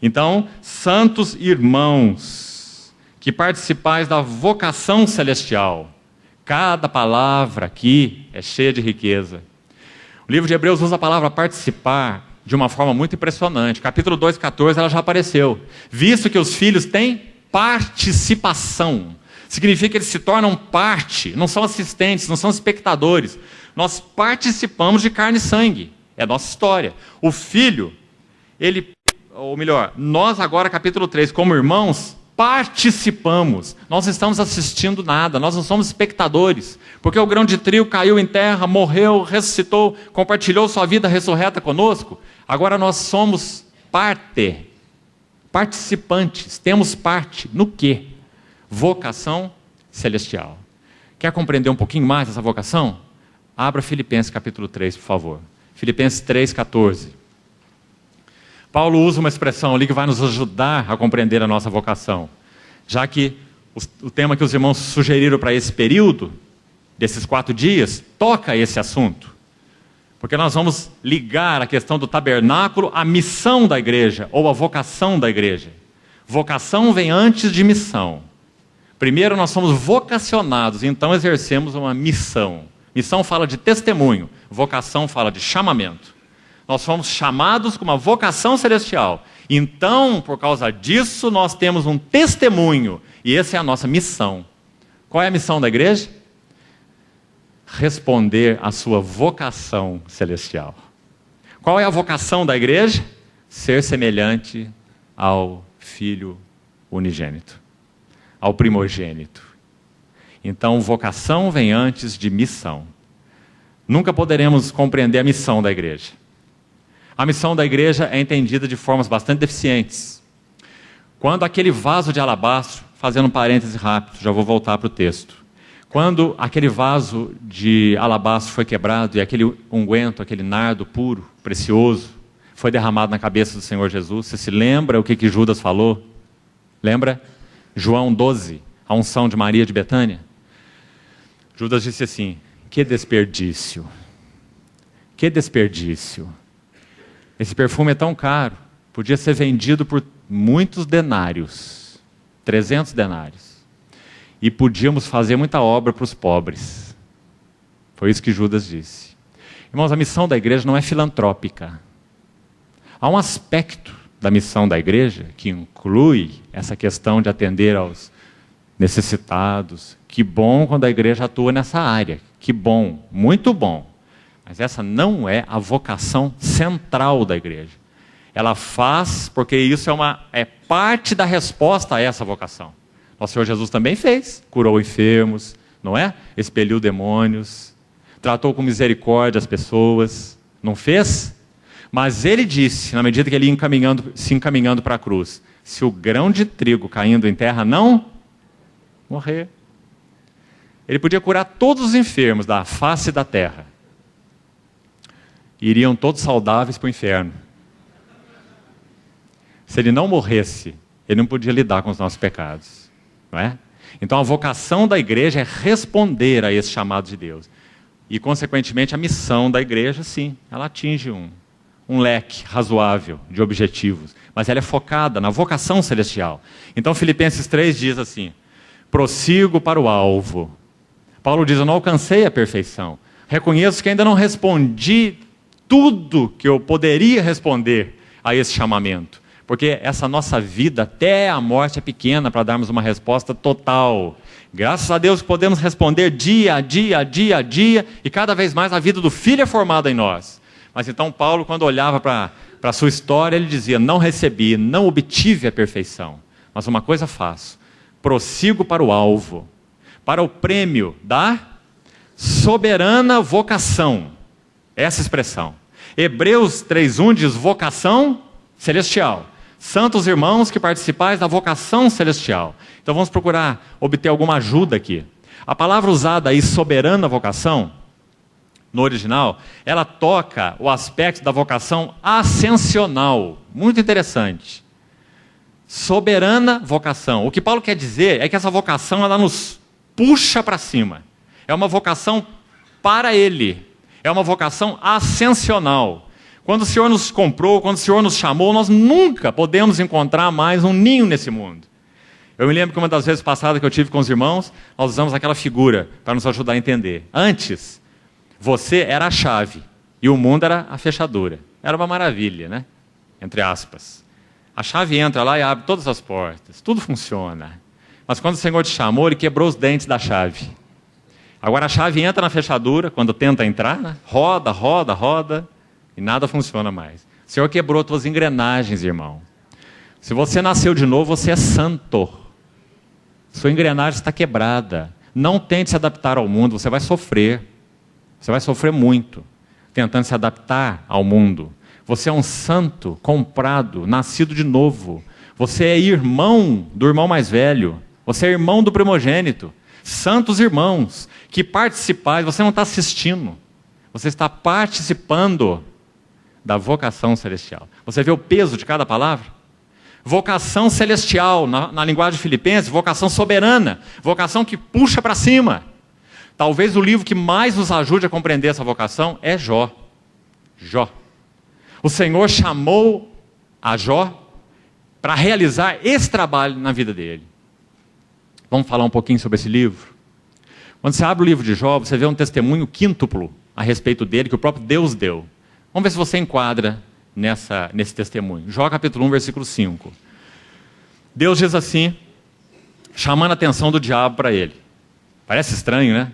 Então, santos irmãos, que participais da vocação celestial, cada palavra aqui é cheia de riqueza. O livro de Hebreus usa a palavra participar de uma forma muito impressionante. Capítulo 2,14, ela já apareceu. Visto que os filhos têm participação. Significa que eles se tornam parte, não são assistentes, não são espectadores. Nós participamos de carne e sangue. É a nossa história. O filho, ou melhor, nós agora, capítulo 3, como irmãos, participamos. Nós não estamos assistindo nada, nós não somos espectadores. Porque o grão de trigo caiu em terra, morreu, ressuscitou, compartilhou sua vida ressurreta conosco. Agora nós somos participantes, temos parte no quê? Vocação celestial. Quer compreender um pouquinho mais essa vocação? Abra Filipenses capítulo 3, por favor. Filipenses 3,14. Paulo usa uma expressão ali que vai nos ajudar a compreender a nossa vocação, já que o tema que os irmãos sugeriram para esse período, desses 4 dias, toca esse assunto. Porque nós vamos ligar a questão do tabernáculo à missão da igreja, ou à vocação da igreja. Vocação vem antes de missão. Primeiro nós somos vocacionados, então exercemos uma missão. Missão fala de testemunho, vocação fala de chamamento. Nós fomos chamados com uma vocação celestial. Então, por causa disso, nós temos um testemunho. E essa é a nossa missão. Qual é a missão da igreja? Responder à sua vocação celestial. Qual é a vocação da igreja? Ser semelhante ao Filho unigênito, ao primogênito. Então, vocação vem antes de missão. Nunca poderemos compreender a missão da igreja. A missão da igreja é entendida de formas bastante deficientes. Quando aquele vaso de alabastro, fazendo um parêntese rápido, já vou voltar para o texto. Quando aquele vaso de alabastro foi quebrado e aquele unguento, aquele nardo puro, precioso, foi derramado na cabeça do Senhor Jesus, você se lembra o que Judas falou? Lembra? João 12, a unção de Maria de Betânia. Judas disse assim: que desperdício, que desperdício. Esse perfume é tão caro, podia ser vendido por muitos denários, 300 denários. E podíamos fazer muita obra para os pobres. Foi isso que Judas disse. Irmãos, a missão da igreja não é filantrópica. Há um aspecto da missão da igreja que inclui essa questão de atender aos necessitados. Que bom quando a igreja atua nessa área. Que bom, muito bom. Mas essa não é a vocação central da igreja. Ela faz porque isso é parte da resposta a essa vocação. Nosso Senhor Jesus também fez. Curou enfermos, não é? Expeliu demônios. Tratou com misericórdia as pessoas. Não fez? Mas ele disse, na medida que ele ia se encaminhando para a cruz, se o grão de trigo caindo em terra não morrer. Ele podia curar todos os enfermos da face da terra. Iriam todos saudáveis para o inferno. Se ele não morresse, ele não podia lidar com os nossos pecados. Não é? Então a vocação da igreja é responder a esse chamado de Deus. E, consequentemente, a missão da igreja, sim, ela atinge um leque razoável de objetivos. Mas ela é focada na vocação celestial. Então Filipenses 3 diz assim: prossigo para o alvo. Paulo diz: eu não alcancei a perfeição. Reconheço que ainda não respondi tudo que eu poderia responder a esse chamamento. Porque essa nossa vida, até a morte, é pequena para darmos uma resposta total. Graças a Deus podemos responder dia a dia, dia a dia, e cada vez mais a vida do Filho é formada em nós. Mas então Paulo, quando olhava para a sua história, ele dizia: não recebi, não obtive a perfeição. Mas uma coisa faço: prossigo para o alvo, para o prêmio da soberana vocação. Essa expressão. Hebreus 3:1 diz vocação celestial. Santos irmãos que participais da vocação celestial. Então vamos procurar obter alguma ajuda aqui. A palavra usada aí, soberana vocação, no original, ela toca o aspecto da vocação ascensional. Muito interessante. Soberana vocação. O que Paulo quer dizer é que essa vocação ela nos puxa para cima. É uma vocação para Ele. É uma vocação ascensional. Quando o Senhor nos comprou, quando o Senhor nos chamou, nós nunca podemos encontrar mais um ninho nesse mundo. Eu me lembro que uma das vezes passadas que eu tive com os irmãos, nós usamos aquela figura para nos ajudar a entender. Antes, você era a chave e o mundo era a fechadura. Era uma maravilha, né? Entre aspas. A chave entra lá e abre todas as portas. Tudo funciona. Mas quando o Senhor te chamou, Ele quebrou os dentes da chave. Agora a chave entra na fechadura, quando tenta entrar, né? Roda, roda, roda. E nada funciona mais. O Senhor quebrou tuas engrenagens, irmão. Se você nasceu de novo, você é santo. Sua engrenagem está quebrada. Não tente se adaptar ao mundo, você vai sofrer. Você vai sofrer muito, tentando se adaptar ao mundo. Você é um santo, comprado, nascido de novo. Você é irmão do irmão mais velho. Você é irmão do primogênito. Santos irmãos, que participais, você não está assistindo. Você está participando da vocação celestial. Você vê o peso de cada palavra? Vocação celestial, na linguagem filipense, vocação soberana, vocação que puxa para cima. Talvez o livro que mais nos ajude a compreender essa vocação é Jó. Jó. O Senhor chamou a Jó para realizar esse trabalho na vida dele. Vamos falar um pouquinho sobre esse livro? Quando você abre o livro de Jó, você vê um testemunho quíntuplo a respeito dele, que o próprio Deus deu. Vamos ver se você enquadra nesse testemunho. Jó capítulo 1, versículo 5. Deus diz assim, chamando a atenção do diabo para ele. Parece estranho, né?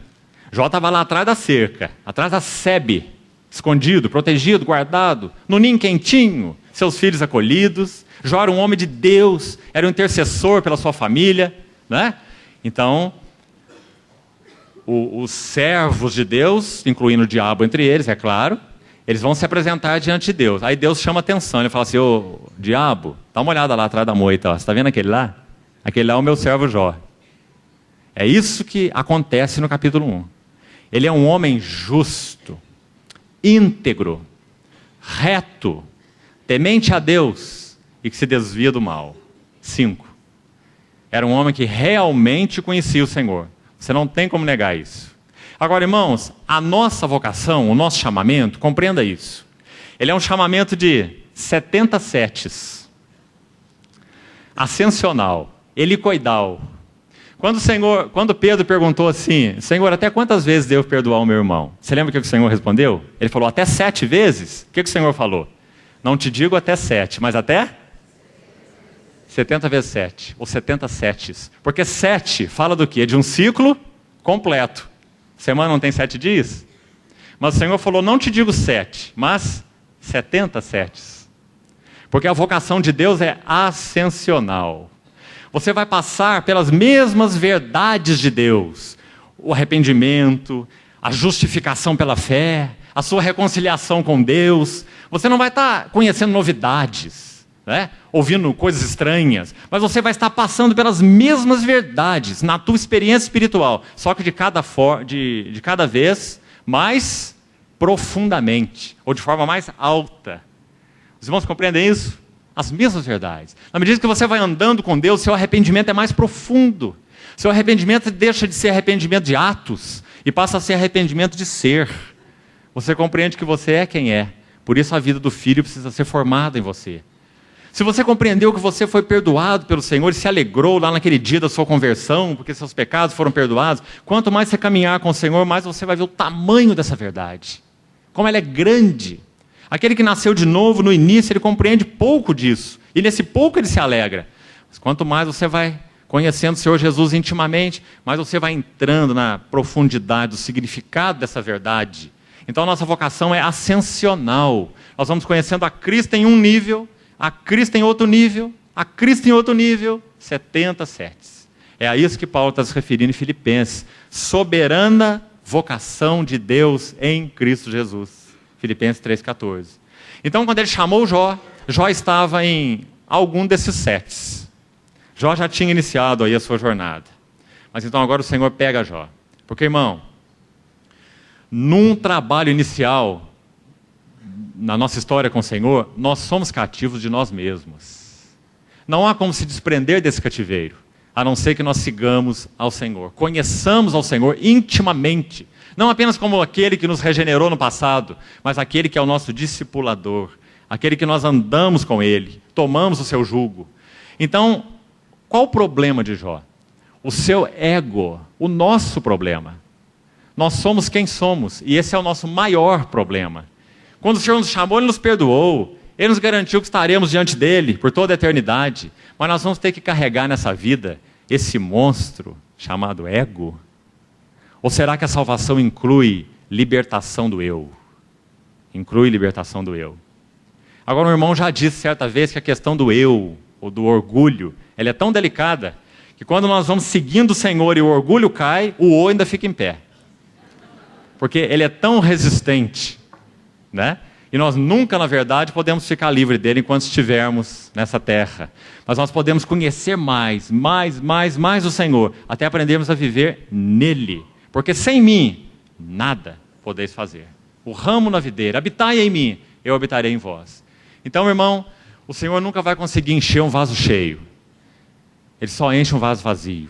Jó estava lá atrás da cerca, atrás da sebe, escondido, protegido, guardado, no ninho quentinho, seus filhos acolhidos. Jó era um homem de Deus, era um intercessor pela sua família, né? Então, os servos de Deus, incluindo o diabo entre eles, é claro, eles vão se apresentar diante de Deus. Aí Deus chama atenção, ele fala assim, ô diabo, dá uma olhada lá atrás da moita, ó. Você está vendo aquele lá? Aquele lá é o meu servo Jó. É isso que acontece no capítulo 1. Ele é um homem justo, íntegro, reto, temente a Deus e que se desvia do mal. 5. Era um homem que realmente conhecia o Senhor. Você não tem como negar isso. Agora, irmãos, a nossa vocação, o nosso chamamento, compreenda isso. Ele é um chamamento de 70 setes. Ascensional, helicoidal. Quando Pedro perguntou assim, Senhor, até quantas vezes devo perdoar o meu irmão? Você lembra o que o Senhor respondeu? Ele falou, até 7 vezes? O que o Senhor falou? Não te digo até 7, mas até 70 vezes 7, ou 70 setes. Porque 7 fala do quê? De um ciclo completo. Semana não tem 7 dias? Mas o Senhor falou, não te digo 7, mas 70 setes. Porque a vocação de Deus é ascensional. Você vai passar pelas mesmas verdades de Deus. O arrependimento, a justificação pela fé, a sua reconciliação com Deus. Você não vai estar conhecendo novidades, né? Ouvindo coisas estranhas, mas você vai estar passando pelas mesmas verdades na tua experiência espiritual, só que de cada vez mais profundamente, ou de forma mais alta. Os irmãos compreendem isso? As mesmas verdades. Na medida que você vai andando com Deus, seu arrependimento é mais profundo. Seu arrependimento deixa de ser arrependimento de atos e passa a ser arrependimento de ser. Você compreende que você é quem é. Por isso a vida do Filho precisa ser formada em você. Se você compreendeu que você foi perdoado pelo Senhor e se alegrou lá naquele dia da sua conversão, porque seus pecados foram perdoados, quanto mais você caminhar com o Senhor, mais você vai ver o tamanho dessa verdade. Como ela é grande. Aquele que nasceu de novo no início, ele compreende pouco disso. E nesse pouco ele se alegra. Mas quanto mais você vai conhecendo o Senhor Jesus intimamente, mais você vai entrando na profundidade do significado dessa verdade. Então a nossa vocação é ascensional. Nós vamos conhecendo a Cristo em um nível, a Cristo em outro nível, a Cristo em outro nível, 70 setes. É a isso que Paulo está se referindo em Filipenses. Soberana vocação de Deus em Cristo Jesus. Filipenses 3,14. Então, quando ele chamou Jó, Jó estava em algum desses setes. Jó já tinha iniciado aí a sua jornada. Mas então agora o Senhor pega Jó. Porque, irmão, num trabalho inicial, na nossa história com o Senhor, nós somos cativos de nós mesmos. Não há como se desprender desse cativeiro, a não ser que nós sigamos ao Senhor, conheçamos ao Senhor intimamente, não apenas como aquele que nos regenerou no passado, mas aquele que é o nosso discipulador, aquele que nós andamos com Ele, tomamos o seu jugo. Então, qual o problema de Jó? O seu ego, o nosso problema. Nós somos quem somos, e esse é o nosso maior problema. Quando o Senhor nos chamou, Ele nos perdoou, Ele nos garantiu que estaremos diante dEle por toda a eternidade, mas nós vamos ter que carregar nessa vida esse monstro chamado ego. Ou será que a salvação inclui libertação do eu? Inclui libertação do eu. Agora, o irmão já disse certa vez que a questão do eu, ou do orgulho, ela é tão delicada, que quando nós vamos seguindo o Senhor e o orgulho cai, o eu ainda fica em pé. Porque ele é tão resistente, né? E nós nunca, na verdade, podemos ficar livre dele enquanto estivermos nessa terra. Mas nós podemos conhecer mais o Senhor, até aprendermos a viver nele. Porque sem mim, nada podeis fazer. O ramo na videira, habitai em mim, eu habitarei em vós. Então, meu irmão, o Senhor nunca vai conseguir encher um vaso cheio. Ele só enche um vaso vazio.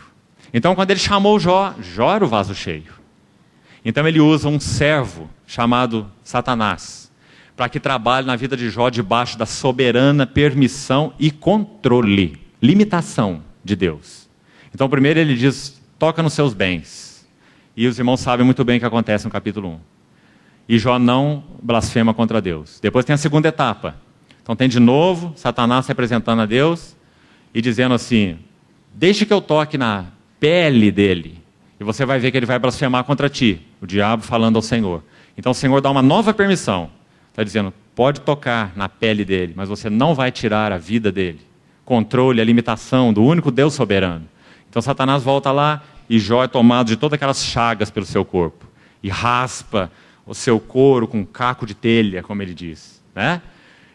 Então, quando ele chamou Jó, Jó era o vaso cheio. Então, ele usa um servo chamado Satanás para que trabalhe na vida de Jó debaixo da soberana permissão e controle, limitação de Deus. Então, primeiro ele diz, toca nos seus bens. E os irmãos sabem muito bem o que acontece no capítulo 1. E Jó não blasfema contra Deus. Depois tem a segunda etapa. Então tem de novo Satanás se apresentando a Deus e dizendo assim, deixe que eu toque na pele dele, e você vai ver que ele vai blasfemar contra ti, o diabo falando ao Senhor. Então o Senhor dá uma nova permissão, está dizendo, pode tocar na pele dele, mas você não vai tirar a vida dele. Controle, a limitação do único Deus soberano. Então Satanás volta lá e Jó é tomado de todas aquelas chagas pelo seu corpo, e raspa o seu couro com um caco de telha, como ele diz, né?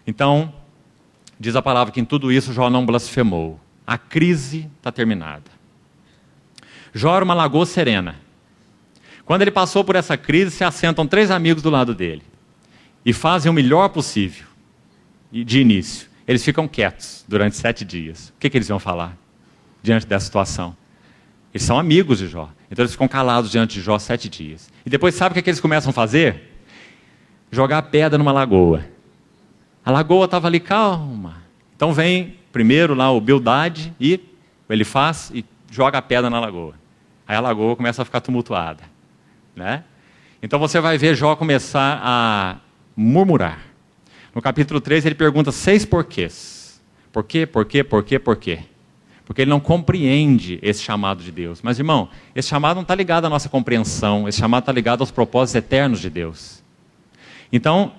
Então, diz a palavra que em tudo isso Jó não blasfemou. A crise está terminada. Jó era uma lagoa serena. Quando ele passou por essa crise, se assentam 3 amigos do lado dele. E fazem o melhor possível. E de início, eles ficam quietos durante 7 dias. O que eles iam falar diante dessa situação? Eles são amigos de Jó. Então eles ficam calados diante de Jó 7 dias. E depois sabe o que eles começam a fazer? Jogar pedra numa lagoa. A lagoa estava ali calma. Então vem primeiro lá o Bildade e o Elifaz e joga a pedra na lagoa. Aí a lagoa começa a ficar tumultuada, né? Então você vai ver Jó começar a murmurar. No capítulo 3 ele pergunta 6 porquês. Por quê, por quê, por quê, por quê? Porque ele não compreende esse chamado de Deus. Mas irmão, esse chamado não está ligado à nossa compreensão, esse chamado está ligado aos propósitos eternos de Deus. Então,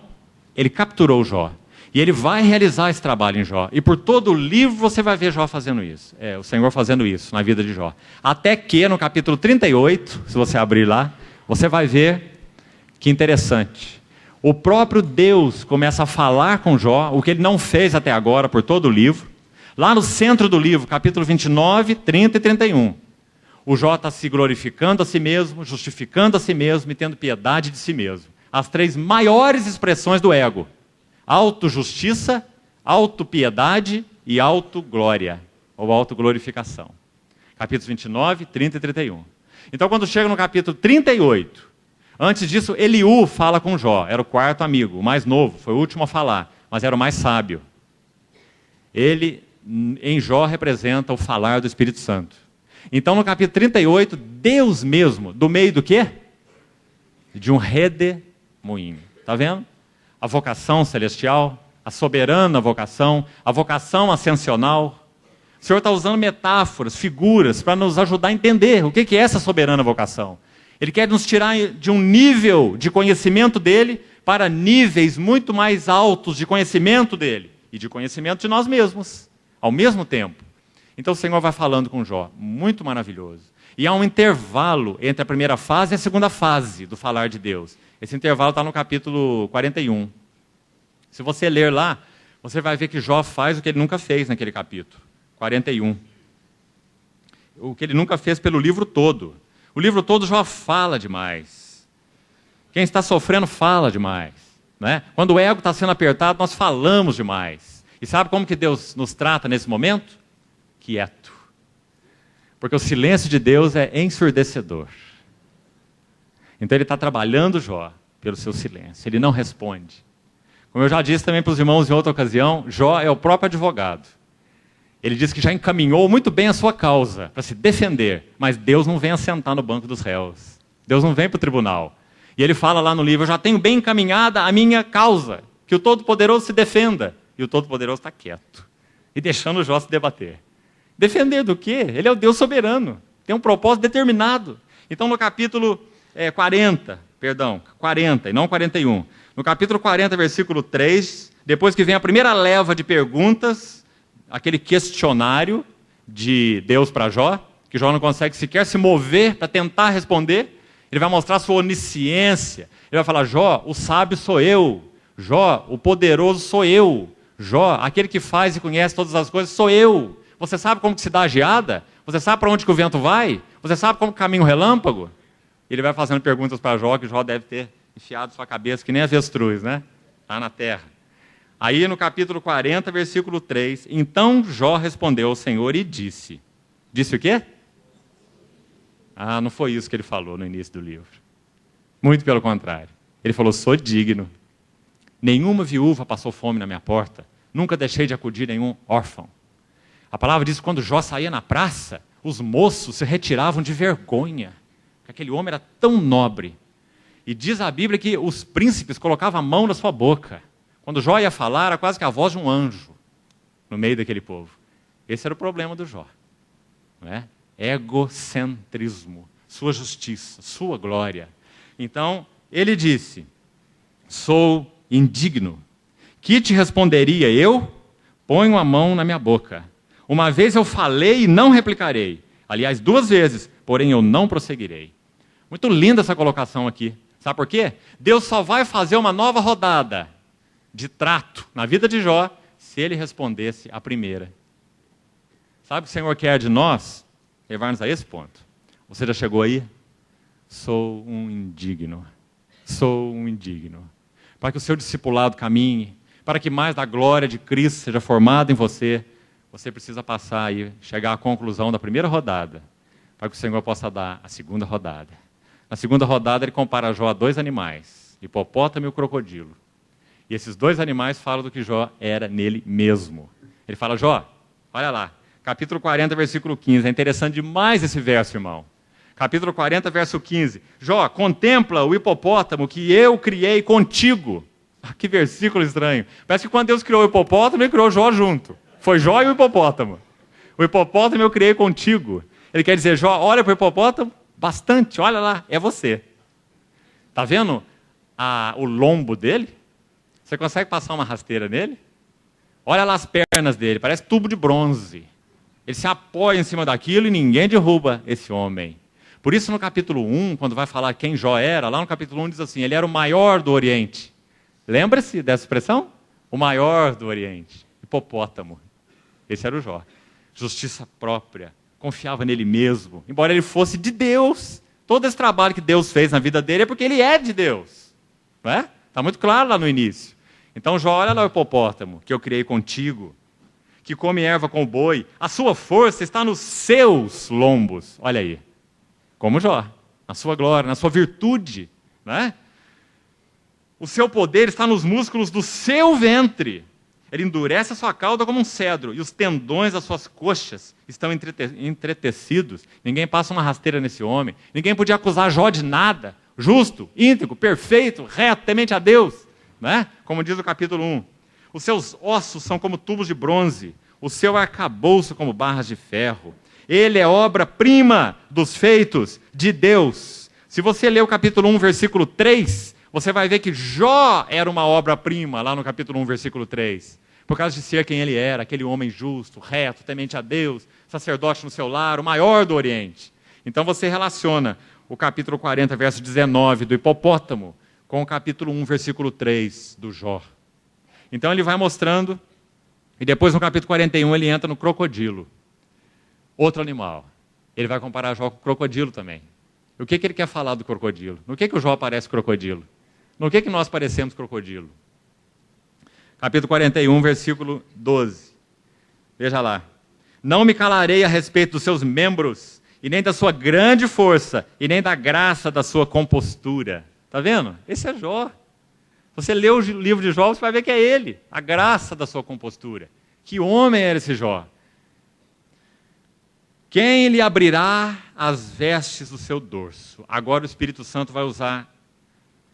ele capturou Jó. E ele vai realizar esse trabalho em Jó. E por todo o livro você vai ver Jó fazendo isso. O Senhor fazendo isso na vida de Jó. Até que no capítulo 38, se você abrir lá, você vai ver que interessante. O próprio Deus começa a falar com Jó, o que ele não fez até agora por todo o livro. Lá no centro do livro, capítulo 29, 30 e 31. O Jó está se glorificando a si mesmo, justificando a si mesmo e tendo piedade de si mesmo. As 3 maiores expressões do ego. Autojustiça, autopiedade e autoglória, ou autoglorificação. Capítulos 29, 30 e 31. Então, quando chega no capítulo 38, antes disso, Eliú fala com Jó, era o 4º amigo, o mais novo, foi o último a falar, mas era o mais sábio. Ele, em Jó, representa o falar do Espírito Santo. Então, no capítulo 38, Deus mesmo, do meio do quê? De um redemoinho. Está vendo? A vocação celestial, a soberana vocação, a vocação ascensional. O Senhor está usando metáforas, figuras, para nos ajudar a entender o que é essa soberana vocação. Ele quer nos tirar de um nível de conhecimento dele para níveis muito mais altos de conhecimento dele e de conhecimento de nós mesmos, ao mesmo tempo. Então o Senhor vai falando com Jó, muito maravilhoso. E há um intervalo entre a primeira fase e a segunda fase do falar de Deus. Esse intervalo está no capítulo 41. Se você ler lá, você vai ver que Jó faz o que ele nunca fez naquele capítulo. 41. O que ele nunca fez pelo livro todo. O livro todo Jó fala demais. Quem está sofrendo fala demais, né? Quando o ego está sendo apertado, nós falamos demais. E sabe como que Deus nos trata nesse momento? Quieto. Porque o silêncio de Deus é ensurdecedor. Então ele está trabalhando Jó pelo seu silêncio. Ele não responde. Como eu já disse também para os irmãos em outra ocasião, Jó é o próprio advogado. Ele diz que já encaminhou muito bem a sua causa para se defender, mas Deus não vem assentar no banco dos réus. Deus não vem para o tribunal. E ele fala lá no livro, eu já tenho bem encaminhada a minha causa, que o Todo-Poderoso se defenda. E o Todo-Poderoso está quieto e deixando o Jó se debater. Defender do quê? Ele é o Deus soberano, tem um propósito determinado. Então no capítulo 40 e não 41. No capítulo 40, versículo 3, depois que vem a primeira leva de perguntas, aquele questionário de Deus para Jó, que Jó não consegue sequer se mover para tentar responder, ele vai mostrar sua onisciência. Ele vai falar, Jó, o sábio sou eu. Jó, o poderoso sou eu. Jó, aquele que faz e conhece todas as coisas sou eu. Você sabe como que se dá a geada? Você sabe para onde que o vento vai? Você sabe como caminha o relâmpago? Ele vai fazendo perguntas para Jó, que Jó deve ter enfiado sua cabeça que nem avestruz, né? Lá na terra. Aí no capítulo 40, versículo 3, então Jó respondeu ao Senhor e disse. Disse o quê? Ah, não foi isso que ele falou no início do livro. Muito pelo contrário. Ele falou, sou digno. Nenhuma viúva passou fome na minha porta. Nunca deixei de acudir nenhum órfão. A palavra diz que quando Jó saía na praça, os moços se retiravam de vergonha. Aquele homem era tão nobre. E diz a Bíblia que os príncipes colocavam a mão na sua boca. Quando Jó ia falar, era quase que a voz de um anjo no meio daquele povo. Esse era o problema do Jó. Não é? Egocentrismo, sua justiça, sua glória. Então, ele disse, sou indigno. Que te responderia eu? Ponho a mão na minha boca. Uma vez eu falei e não replicarei. Aliás, 2 vezes, porém eu não prosseguirei. Muito linda essa colocação aqui. Sabe por quê? Deus só vai fazer uma nova rodada de trato na vida de Jó se ele respondesse a primeira. Sabe o que o Senhor quer de nós? Levar-nos a esse ponto. Você já chegou aí? Sou um indigno. Sou um indigno. Para que o seu discipulado caminhe, para que mais da glória de Cristo seja formada em você, você precisa passar aí, chegar à conclusão da primeira rodada, para que o Senhor possa dar a segunda rodada. Na segunda rodada ele compara Jó a 2 animais, hipopótamo e o crocodilo. E esses 2 animais falam do que Jó era nele mesmo. Ele fala, Jó, olha lá, capítulo 40, versículo 15. É interessante demais esse verso, irmão. Capítulo 40, verso 15. Jó, contempla o hipopótamo que eu criei contigo. Que versículo estranho. Parece que quando Deus criou o hipopótamo, ele criou Jó junto. Foi Jó e o hipopótamo. O hipopótamo eu criei contigo. Ele quer dizer, Jó, olha para o hipopótamo, bastante, olha lá, é você. Está vendo o lombo dele? Você consegue passar uma rasteira nele? Olha lá as pernas dele, parece tubo de bronze. Ele se apoia em cima daquilo e ninguém derruba esse homem. Por isso no capítulo 1, quando vai falar quem Jó era, lá no capítulo 1 diz assim, ele era o maior do Oriente. Lembra-se dessa expressão? O maior do Oriente. Hipopótamo. Esse era o Jó. Justiça própria. Confiava nele mesmo. Embora ele fosse de Deus. Todo esse trabalho que Deus fez na vida dele é porque ele é de Deus. Não é? Está muito claro lá no início. Então Jó, olha lá o hipopótamo que eu criei contigo, que come erva com o boi. A sua força está nos seus lombos. Olha aí. Como Jó. Na sua glória, na sua virtude. Não é? O seu poder está nos músculos do seu ventre. Ele endurece a sua cauda como um cedro, e os tendões das suas coxas estão entretecidos. Ninguém passa uma rasteira nesse homem. Ninguém podia acusar Jó de nada. Justo, íntegro, perfeito, reto, temente a Deus. Né? Como diz o capítulo 1. Os seus ossos são como tubos de bronze, o seu arcabouço como barras de ferro. Ele é obra-prima dos feitos de Deus. Se você ler o capítulo 1, versículo 3, você vai ver que Jó era uma obra-prima, lá no capítulo 1, versículo 3. Por causa de ser quem ele era, aquele homem justo, reto, temente a Deus, sacerdote no seu lar, o maior do Oriente. Então você relaciona o capítulo 40, verso 19 do hipopótamo, com o capítulo 1, versículo 3 do Jó. Então ele vai mostrando, e depois no capítulo 41 ele entra no crocodilo. Outro animal. Ele vai comparar Jó com o crocodilo também. O que ele quer falar do crocodilo? No que o Jó parece crocodilo? No que nós parecemos crocodilo? Capítulo 41, versículo 12. Veja lá. Não me calarei a respeito dos seus membros, e nem da sua grande força, e nem da graça da sua compostura. Está vendo? Esse é Jó. Você lê o livro de Jó, você vai ver que é ele, a graça da sua compostura. Que homem era esse Jó? Quem lhe abrirá as vestes do seu dorso? Agora o Espírito Santo vai usar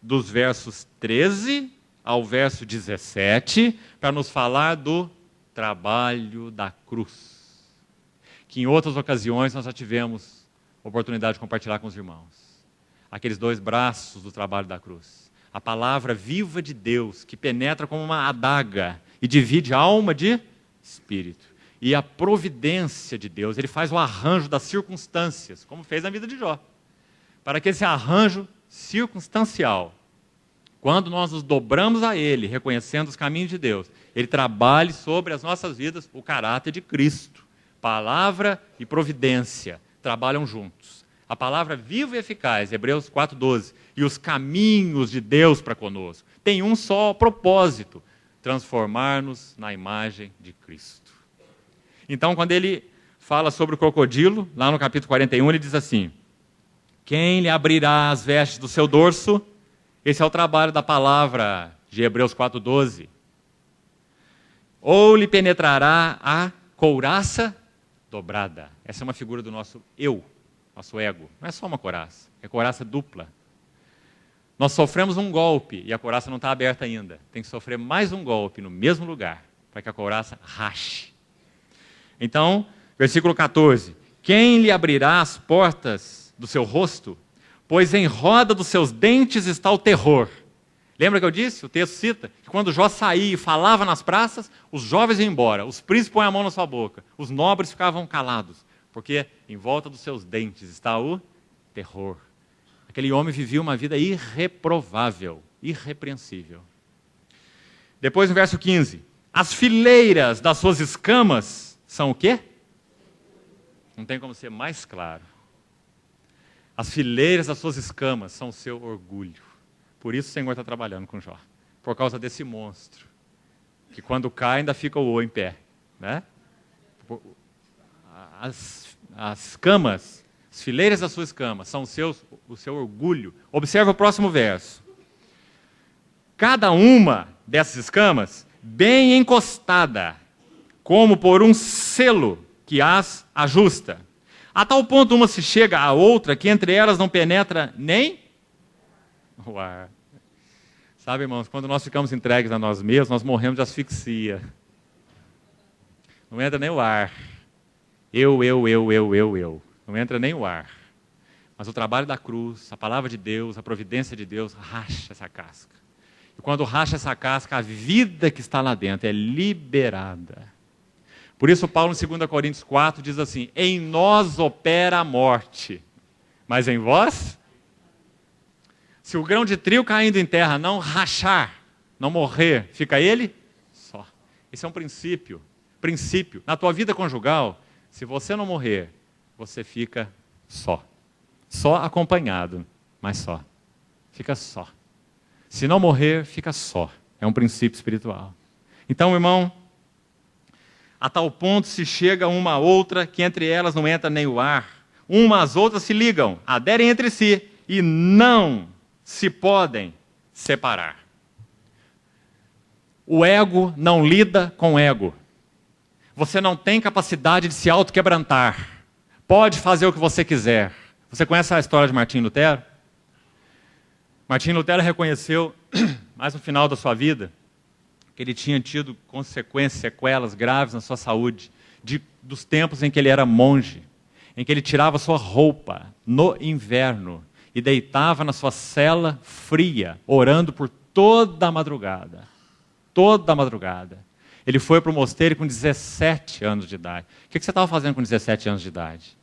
dos versos 13 ao verso 17 para nos falar do trabalho da cruz. Que em outras ocasiões nós já tivemos oportunidade de compartilhar com os irmãos. Aqueles 2 braços do trabalho da cruz. A palavra viva de Deus que penetra como uma adaga e divide alma de espírito. E a providência de Deus, ele faz o arranjo das circunstâncias, como fez na vida de Jó. Para que esse arranjo circunstancial, quando nós nos dobramos a ele, reconhecendo os caminhos de Deus, ele trabalhe sobre as nossas vidas o caráter de Cristo. Palavra e providência trabalham juntos. A palavra viva e eficaz, Hebreus 4,12, e os caminhos de Deus para conosco. Tem um só propósito, transformar-nos na imagem de Cristo. Então, quando ele fala sobre o crocodilo, lá no capítulo 41, ele diz assim: quem lhe abrirá as vestes do seu dorso? Esse é o trabalho da palavra de Hebreus 4:12. Ou lhe penetrará a couraça dobrada. Essa é uma figura do nosso eu, nosso ego. Não é só uma couraça, é couraça dupla. Nós sofremos um golpe e a couraça não está aberta ainda. Tem que sofrer mais um golpe no mesmo lugar, para que a couraça rache. Então, versículo 14. Quem lhe abrirá as portas do seu rosto? Pois em roda dos seus dentes está o terror. Lembra que eu disse? O texto cita que quando Jó saía e falava nas praças, os jovens iam embora, os príncipes põem a mão na sua boca, os nobres ficavam calados, porque em volta dos seus dentes está o terror. Aquele homem vivia uma vida irreprovável, irrepreensível. Depois no verso 15, as fileiras das suas escamas são o quê? Não tem como ser mais claro. As fileiras das suas escamas são o seu orgulho. Por isso o Senhor está trabalhando com Jó. Por causa desse monstro. Que quando cai ainda fica o O em pé. Né? As camas, as fileiras das suas escamas são o seu orgulho. Observa o próximo verso. Cada uma dessas escamas bem encostada, como por um selo que as ajusta. A tal ponto uma se chega à outra que entre elas não penetra nem o ar. Sabe, irmãos, quando nós ficamos entregues a nós mesmos, nós morremos de asfixia. Não entra nem o ar. Eu. Não entra nem o ar. Mas o trabalho da cruz, a palavra de Deus, a providência de Deus, racha essa casca. E quando racha essa casca, a vida que está lá dentro é liberada. Por isso Paulo, em 2 Coríntios 4, diz assim: em nós opera a morte, mas em vós? Se o grão de trigo caindo em terra não rachar, não morrer, fica ele só. Esse é um princípio. Princípio. Na tua vida conjugal, se você não morrer, você fica só. Só acompanhado, mas só. Fica só. Se não morrer, fica só. É um princípio espiritual. Então, irmão, a tal ponto se chega uma a outra que entre elas não entra nem o ar. Umas às outras se ligam, aderem entre si e não se podem separar. O ego não lida com o ego. Você não tem capacidade de se autoquebrantar. Pode fazer o que você quiser. Você conhece a história de Martim Lutero? Martim Lutero reconheceu, mais no final da sua vida, que ele tinha tido consequências, sequelas graves na sua saúde, dos tempos em que ele era monge, em que ele tirava sua roupa no inverno e deitava na sua cela fria, orando por toda a madrugada. Toda a madrugada. Ele foi para o mosteiro com 17 anos de idade. O que você estava fazendo com 17 anos de idade?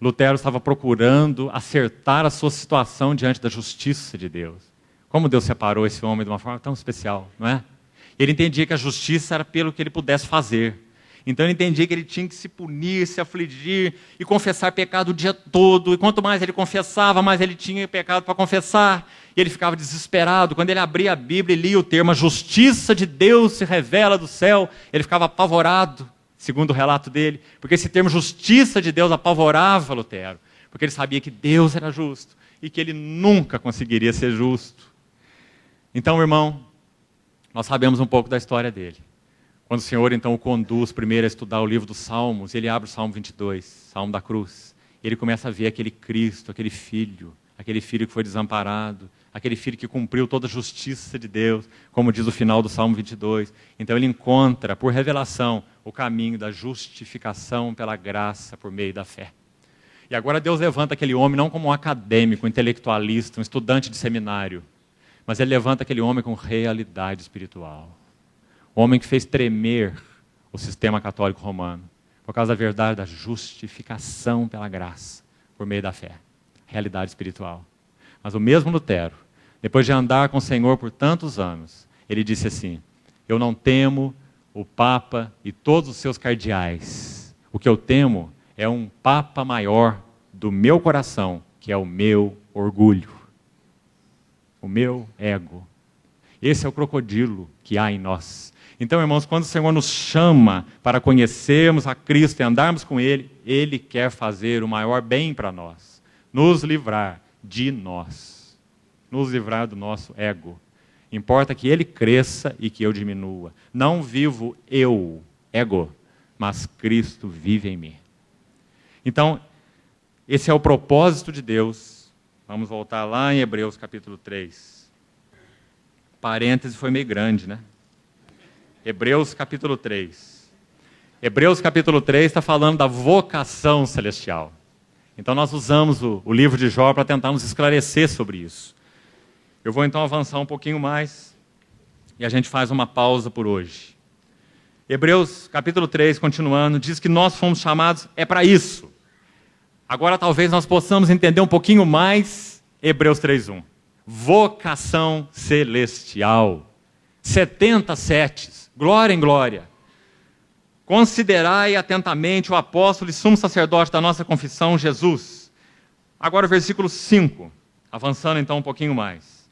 Lutero estava procurando acertar a sua situação diante da justiça de Deus. Como Deus separou esse homem de uma forma tão especial, não é? Ele entendia que a justiça era pelo que ele pudesse fazer. Então ele entendia que ele tinha que se punir, se afligir e confessar pecado o dia todo. E quanto mais ele confessava, mais ele tinha pecado para confessar. E ele ficava desesperado. Quando ele abria a Bíblia e lia o termo, a justiça de Deus se revela do céu, ele ficava apavorado, segundo o relato dele. Porque esse termo justiça de Deus apavorava Lutero. Porque ele sabia que Deus era justo e que ele nunca conseguiria ser justo. Então, irmão, nós sabemos um pouco da história dele. Quando o Senhor, então, o conduz primeiro a estudar o livro dos Salmos, ele abre o Salmo 22, Salmo da Cruz. E ele começa a ver aquele Cristo, aquele filho que foi desamparado, aquele filho que cumpriu toda a justiça de Deus, como diz o final do Salmo 22. Então ele encontra, por revelação, o caminho da justificação pela graça por meio da fé. E agora Deus levanta aquele homem não como um acadêmico, um intelectualista, um estudante de seminário, mas ele levanta aquele homem com realidade espiritual. O homem que fez tremer o sistema católico romano, por causa da verdade da justificação pela graça, por meio da fé. Realidade espiritual. Mas o mesmo Lutero, depois de andar com o Senhor por tantos anos, ele disse assim: eu não temo o Papa e todos os seus cardeais. O que eu temo é um Papa maior do meu coração, que é o meu orgulho. O meu ego. Esse é o crocodilo que há em nós. Então, irmãos, quando o Senhor nos chama para conhecermos a Cristo e andarmos com Ele, Ele quer fazer o maior bem para nós. Nos livrar de nós. Nos livrar do nosso ego. Importa que Ele cresça e que eu diminua. Não vivo eu, ego, mas Cristo vive em mim. Então, esse é o propósito de Deus. Vamos voltar lá em Hebreus capítulo 3. Parêntese foi meio grande, né? Hebreus capítulo 3. Hebreus capítulo 3 está falando da vocação celestial. Então nós usamos o livro de Jó para tentar nos esclarecer sobre isso. Eu vou então avançar um pouquinho mais e a gente faz uma pausa por hoje. Hebreus capítulo 3, continuando, diz que nós fomos chamados para isso. Agora talvez nós possamos entender um pouquinho mais Hebreus 3:1. Vocação celestial. 70 setes, glória em glória. Considerai atentamente o apóstolo e sumo sacerdote da nossa confissão, Jesus. Agora o versículo 5, avançando então um pouquinho mais.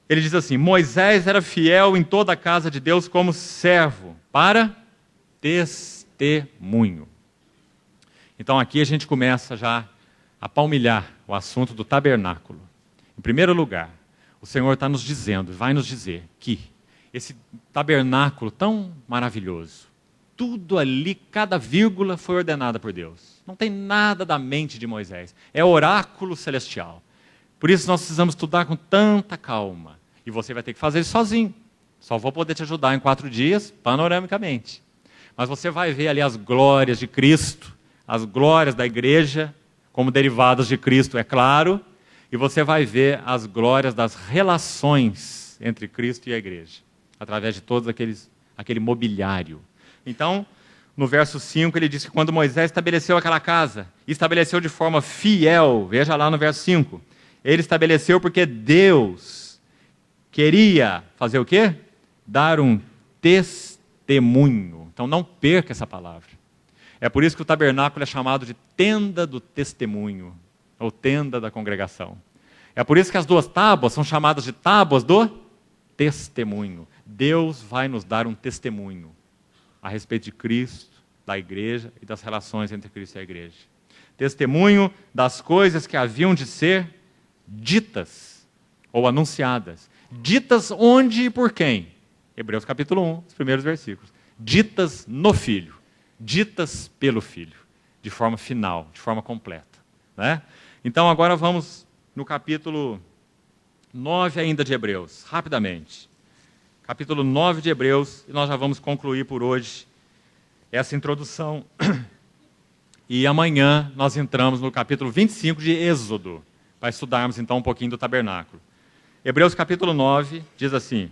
Ele diz assim: Moisés era fiel em toda a casa de Deus como servo, para testemunho. Então aqui a gente começa já a palmilhar o assunto do tabernáculo. Em primeiro lugar, o Senhor está nos dizendo, vai nos dizer que esse tabernáculo tão maravilhoso, tudo ali, cada vírgula foi ordenada por Deus. Não tem nada da mente de Moisés. É oráculo celestial. Por isso nós precisamos estudar com tanta calma. E você vai ter que fazer isso sozinho. Só vou poder te ajudar em 4 dias, panoramicamente. Mas você vai ver ali as glórias de Cristo, as glórias da igreja, como derivadas de Cristo, é claro. E você vai ver as glórias das relações entre Cristo e a igreja, através de todos aquele mobiliário. Então, no verso 5, ele diz que quando Moisés estabeleceu aquela casa, estabeleceu de forma fiel, veja lá no verso 5, ele estabeleceu porque Deus queria fazer o quê? Dar um testemunho. Então não perca essa palavra. É por isso que o tabernáculo é chamado de tenda do testemunho, ou tenda da congregação. É por isso que as 2 tábuas são chamadas de tábuas do testemunho. Deus vai nos dar um testemunho a respeito de Cristo, da igreja e das relações entre Cristo e a igreja. Testemunho das coisas que haviam de ser ditas ou anunciadas. Ditas onde e por quem? Hebreus capítulo 1, os primeiros versículos. Ditas no Filho, ditas pelo Filho, de forma final, de forma completa. Né? Então agora vamos no capítulo 9 ainda de Hebreus, rapidamente. Capítulo 9 de Hebreus, e nós já vamos concluir por hoje essa introdução. E amanhã nós entramos no capítulo 25 de Êxodo, para estudarmos então um pouquinho do tabernáculo. Hebreus capítulo 9 diz assim,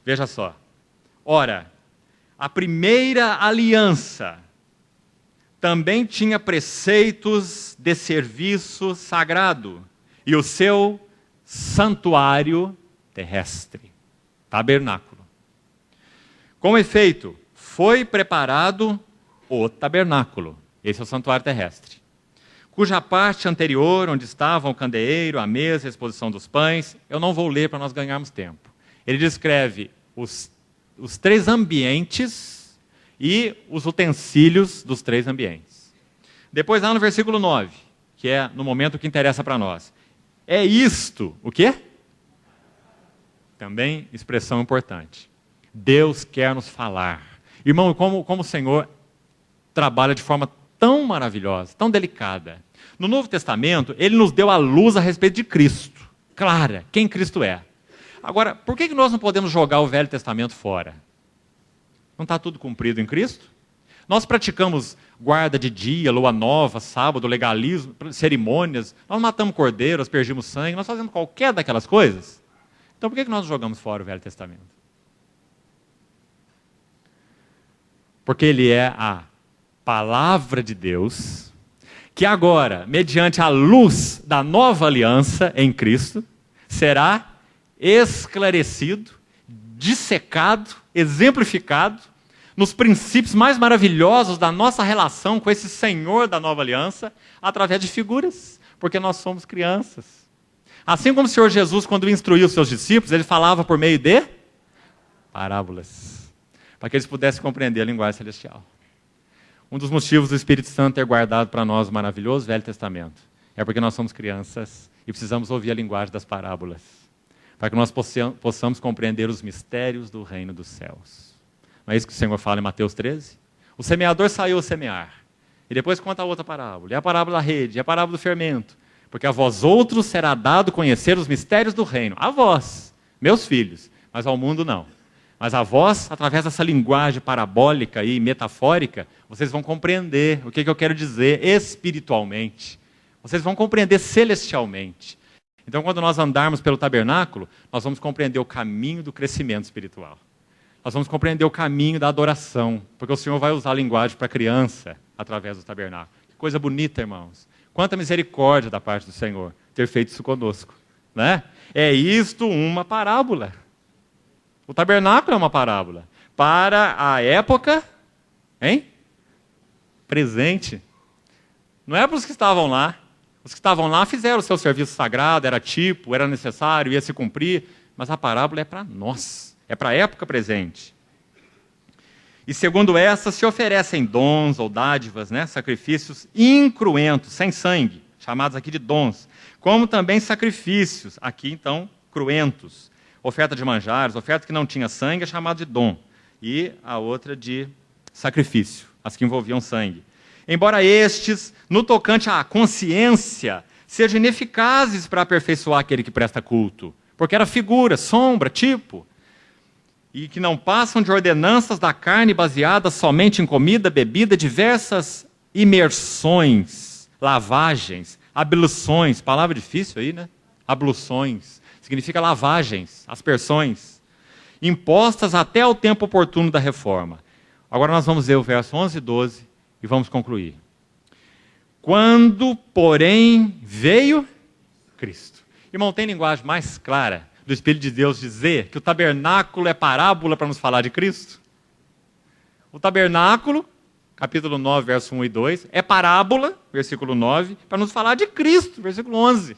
veja só, ora, a primeira aliança também tinha preceitos de serviço sagrado e o seu santuário terrestre, tabernáculo. Com efeito, foi preparado o tabernáculo, esse é o santuário terrestre, cuja parte anterior, onde estavam o candeeiro, a mesa, a exposição dos pães, eu não vou ler para nós ganharmos tempo. Ele descreve os 3 ambientes e os utensílios dos 3 ambientes. Depois lá no versículo 9, que é no momento que interessa para nós. É isto, o quê? Também expressão importante. Deus quer nos falar. Irmão, como o Senhor trabalha de forma tão maravilhosa, tão delicada. No Novo Testamento, Ele nos deu a luz a respeito de Cristo. Clara, quem Cristo é. Agora, por que nós não podemos jogar o Velho Testamento fora? Não está tudo cumprido em Cristo? Nós praticamos guarda de dia, lua nova, sábado, legalismo, cerimônias. Nós matamos cordeiro, aspergimos sangue, nós fazemos qualquer daquelas coisas. Então por que nós não jogamos fora o Velho Testamento? Porque ele é a palavra de Deus, que agora, mediante a luz da nova aliança em Cristo, será esclarecido, dissecado, exemplificado, nos princípios mais maravilhosos da nossa relação com esse Senhor da nova aliança, através de figuras, porque nós somos crianças. Assim como o Senhor Jesus, quando instruía os seus discípulos, ele falava por meio de parábolas, para que eles pudessem compreender a linguagem celestial. Um dos motivos do Espírito Santo ter guardado para nós o maravilhoso Velho Testamento é porque nós somos crianças e precisamos ouvir a linguagem das parábolas, para que nós possamos compreender os mistérios do reino dos céus. Não é isso que o Senhor fala em Mateus 13? O semeador saiu a semear, e depois conta a outra parábola, e a parábola da rede, e a parábola do fermento, porque a vós outros será dado conhecer os mistérios do reino, a vós, meus filhos, mas ao mundo não. Mas a vós, através dessa linguagem parabólica e metafórica, vocês vão compreender o que eu quero dizer espiritualmente. Vocês vão compreender celestialmente. Então, quando nós andarmos pelo tabernáculo, nós vamos compreender o caminho do crescimento espiritual. Nós vamos compreender o caminho da adoração, porque o Senhor vai usar a linguagem para a criança através do tabernáculo. Que coisa bonita, irmãos. Quanta misericórdia da parte do Senhor ter feito isso conosco, né? É isto uma parábola. O tabernáculo é uma parábola. Para a época, presente. Não é para os que estavam lá. Os que estavam lá fizeram o seu serviço sagrado, era tipo, era necessário, ia se cumprir. Mas a parábola é para nós. É para a época presente. E segundo essa, se oferecem dons ou dádivas, né, sacrifícios incruentos, sem sangue, chamados aqui de dons. Como também sacrifícios, aqui então, cruentos. Oferta de manjares, oferta que não tinha sangue é chamada de dom. E a outra de sacrifício, as que envolviam sangue. Embora estes, no tocante à consciência, sejam ineficazes para aperfeiçoar aquele que presta culto. Porque era figura, sombra, tipo. E que não passam de ordenanças da carne baseadas somente em comida, bebida, diversas imersões, lavagens, abluções. Palavra difícil aí, né? Abluções. Significa lavagens, aspersões, impostas até o tempo oportuno da reforma. Agora nós vamos ler o verso 11 e 12 e vamos concluir. Quando, porém, veio Cristo. Irmão, tem linguagem mais clara do Espírito de Deus dizer que o tabernáculo é parábola para nos falar de Cristo? O tabernáculo, capítulo 9, verso 1 e 2, é parábola, versículo 9, para nos falar de Cristo, versículo 11.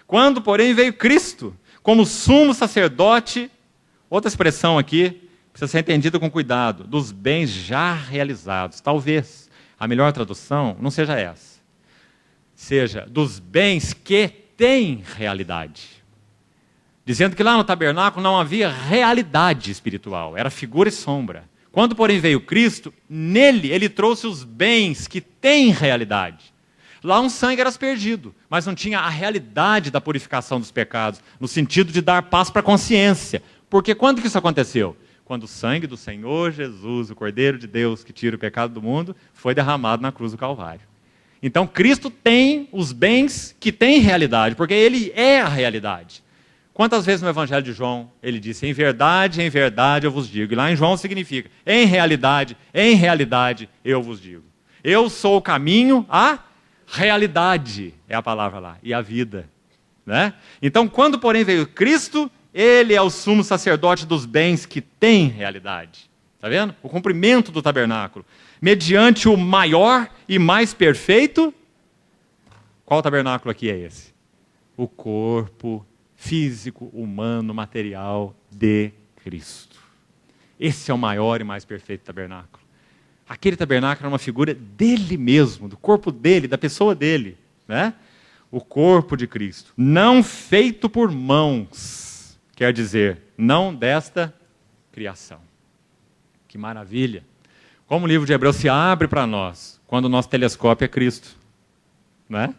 Quando, porém, veio Cristo, como sumo sacerdote, outra expressão aqui, precisa ser entendida com cuidado, dos bens já realizados. Talvez a melhor tradução não seja essa. Seja, dos bens que têm realidade. Dizendo que lá no tabernáculo não havia realidade espiritual, era figura e sombra. Quando, porém, veio Cristo, nele ele trouxe os bens que têm realidade. Lá um sangue era aspergido, mas não tinha a realidade da purificação dos pecados, no sentido de dar paz para a consciência. Porque quando que isso aconteceu? Quando o sangue do Senhor Jesus, o Cordeiro de Deus que tira o pecado do mundo, foi derramado na cruz do Calvário. Então Cristo tem os bens que têm realidade, porque Ele é a realidade. Quantas vezes no Evangelho de João ele disse, em verdade eu vos digo. E lá em João significa, em realidade eu vos digo. Eu sou o caminho, a realidade é a palavra lá, e a vida. Né? Então, quando porém veio Cristo, Ele é o sumo sacerdote dos bens que têm realidade. Está vendo? O cumprimento do tabernáculo. Mediante o maior e mais perfeito. Qual tabernáculo aqui é esse? O corpo físico, humano, material de Cristo. Esse é o maior e mais perfeito tabernáculo. Aquele tabernáculo era uma figura dele mesmo, do corpo dele, da pessoa dele. Né? O corpo de Cristo. Não feito por mãos. Quer dizer, não desta criação. Que maravilha. Como o livro de Hebreus se abre para nós, quando o nosso telescópio é Cristo. Né?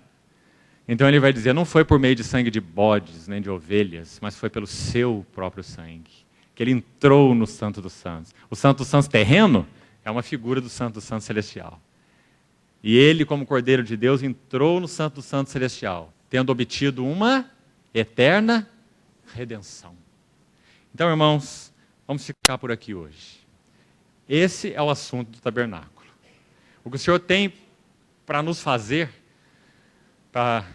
Então ele vai dizer, não foi por meio de sangue de bodes, nem de ovelhas, mas foi pelo seu próprio sangue. Que ele entrou no Santo dos Santos. O Santo dos Santos terreno é uma figura do Santo dos Santos celestial. E ele, como Cordeiro de Deus, entrou no Santo dos Santos celestial, tendo obtido uma eterna redenção. Então, irmãos, vamos ficar por aqui hoje. Esse é o assunto do tabernáculo. O que o Senhor tem para nos fazer, para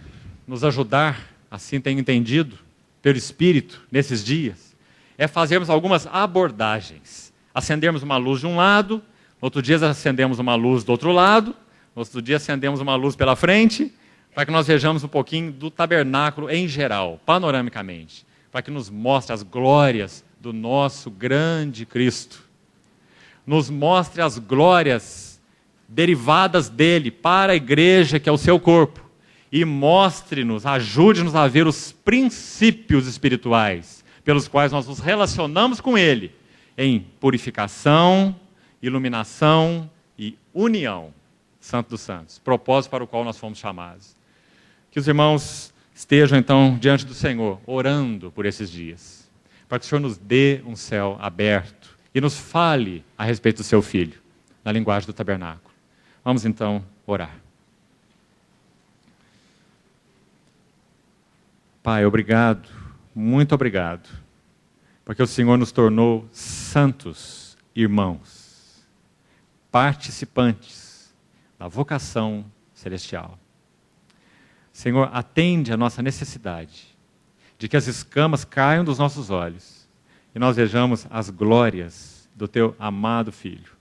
nos ajudar, assim tenho entendido, pelo Espírito, nesses dias, é fazermos algumas abordagens. Acendermos uma luz de um lado, no outro dia acendemos uma luz do outro lado, no outro dia acendemos uma luz pela frente, para que nós vejamos um pouquinho do tabernáculo em geral, panoramicamente, para que nos mostre as glórias do nosso grande Cristo. Nos mostre as glórias derivadas dele para a igreja, que é o seu corpo. E mostre-nos, ajude-nos a ver os princípios espirituais pelos quais nós nos relacionamos com ele em purificação, iluminação e união, Santo dos Santos, propósito para o qual nós fomos chamados. Que os irmãos estejam então diante do Senhor, orando por esses dias, para que o Senhor nos dê um céu aberto e nos fale a respeito do seu Filho, na linguagem do tabernáculo. Vamos então orar. Pai, obrigado, muito obrigado, porque o Senhor nos tornou santos irmãos, participantes da vocação celestial. Senhor, atende a nossa necessidade de que as escamas caiam dos nossos olhos e nós vejamos as glórias do Teu amado Filho.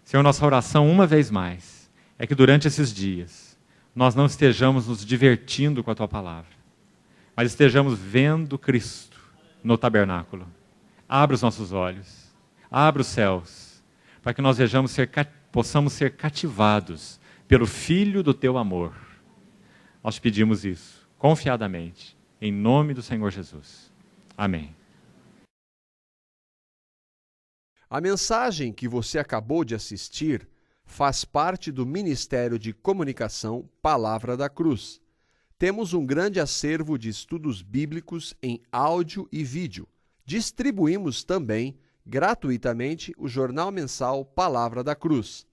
Senhor, nossa oração, uma vez mais, é que durante esses dias nós não estejamos nos divertindo com a Tua palavra, mas estejamos vendo Cristo no tabernáculo. Abra os nossos olhos, abra os céus, para que nós possamos ser cativados pelo Filho do Teu amor. Nós te pedimos isso, confiadamente, em nome do Senhor Jesus. Amém. A mensagem que você acabou de assistir faz parte do Ministério de Comunicação Palavra da Cruz. Temos um grande acervo de estudos bíblicos em áudio e vídeo. Distribuímos também, gratuitamente, o jornal mensal Palavra da Cruz.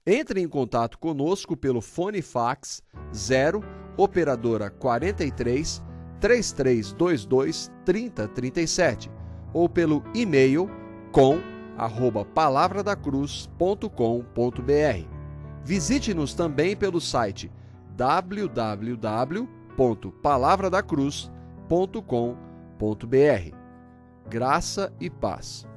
Entre em contato conosco pelo fone fax 0 operadora 43 3322 3037 ou pelo e-mail com@palavradacruz.com.br. Visite-nos também pelo site www.palavradacruz.com.br. Graça e paz.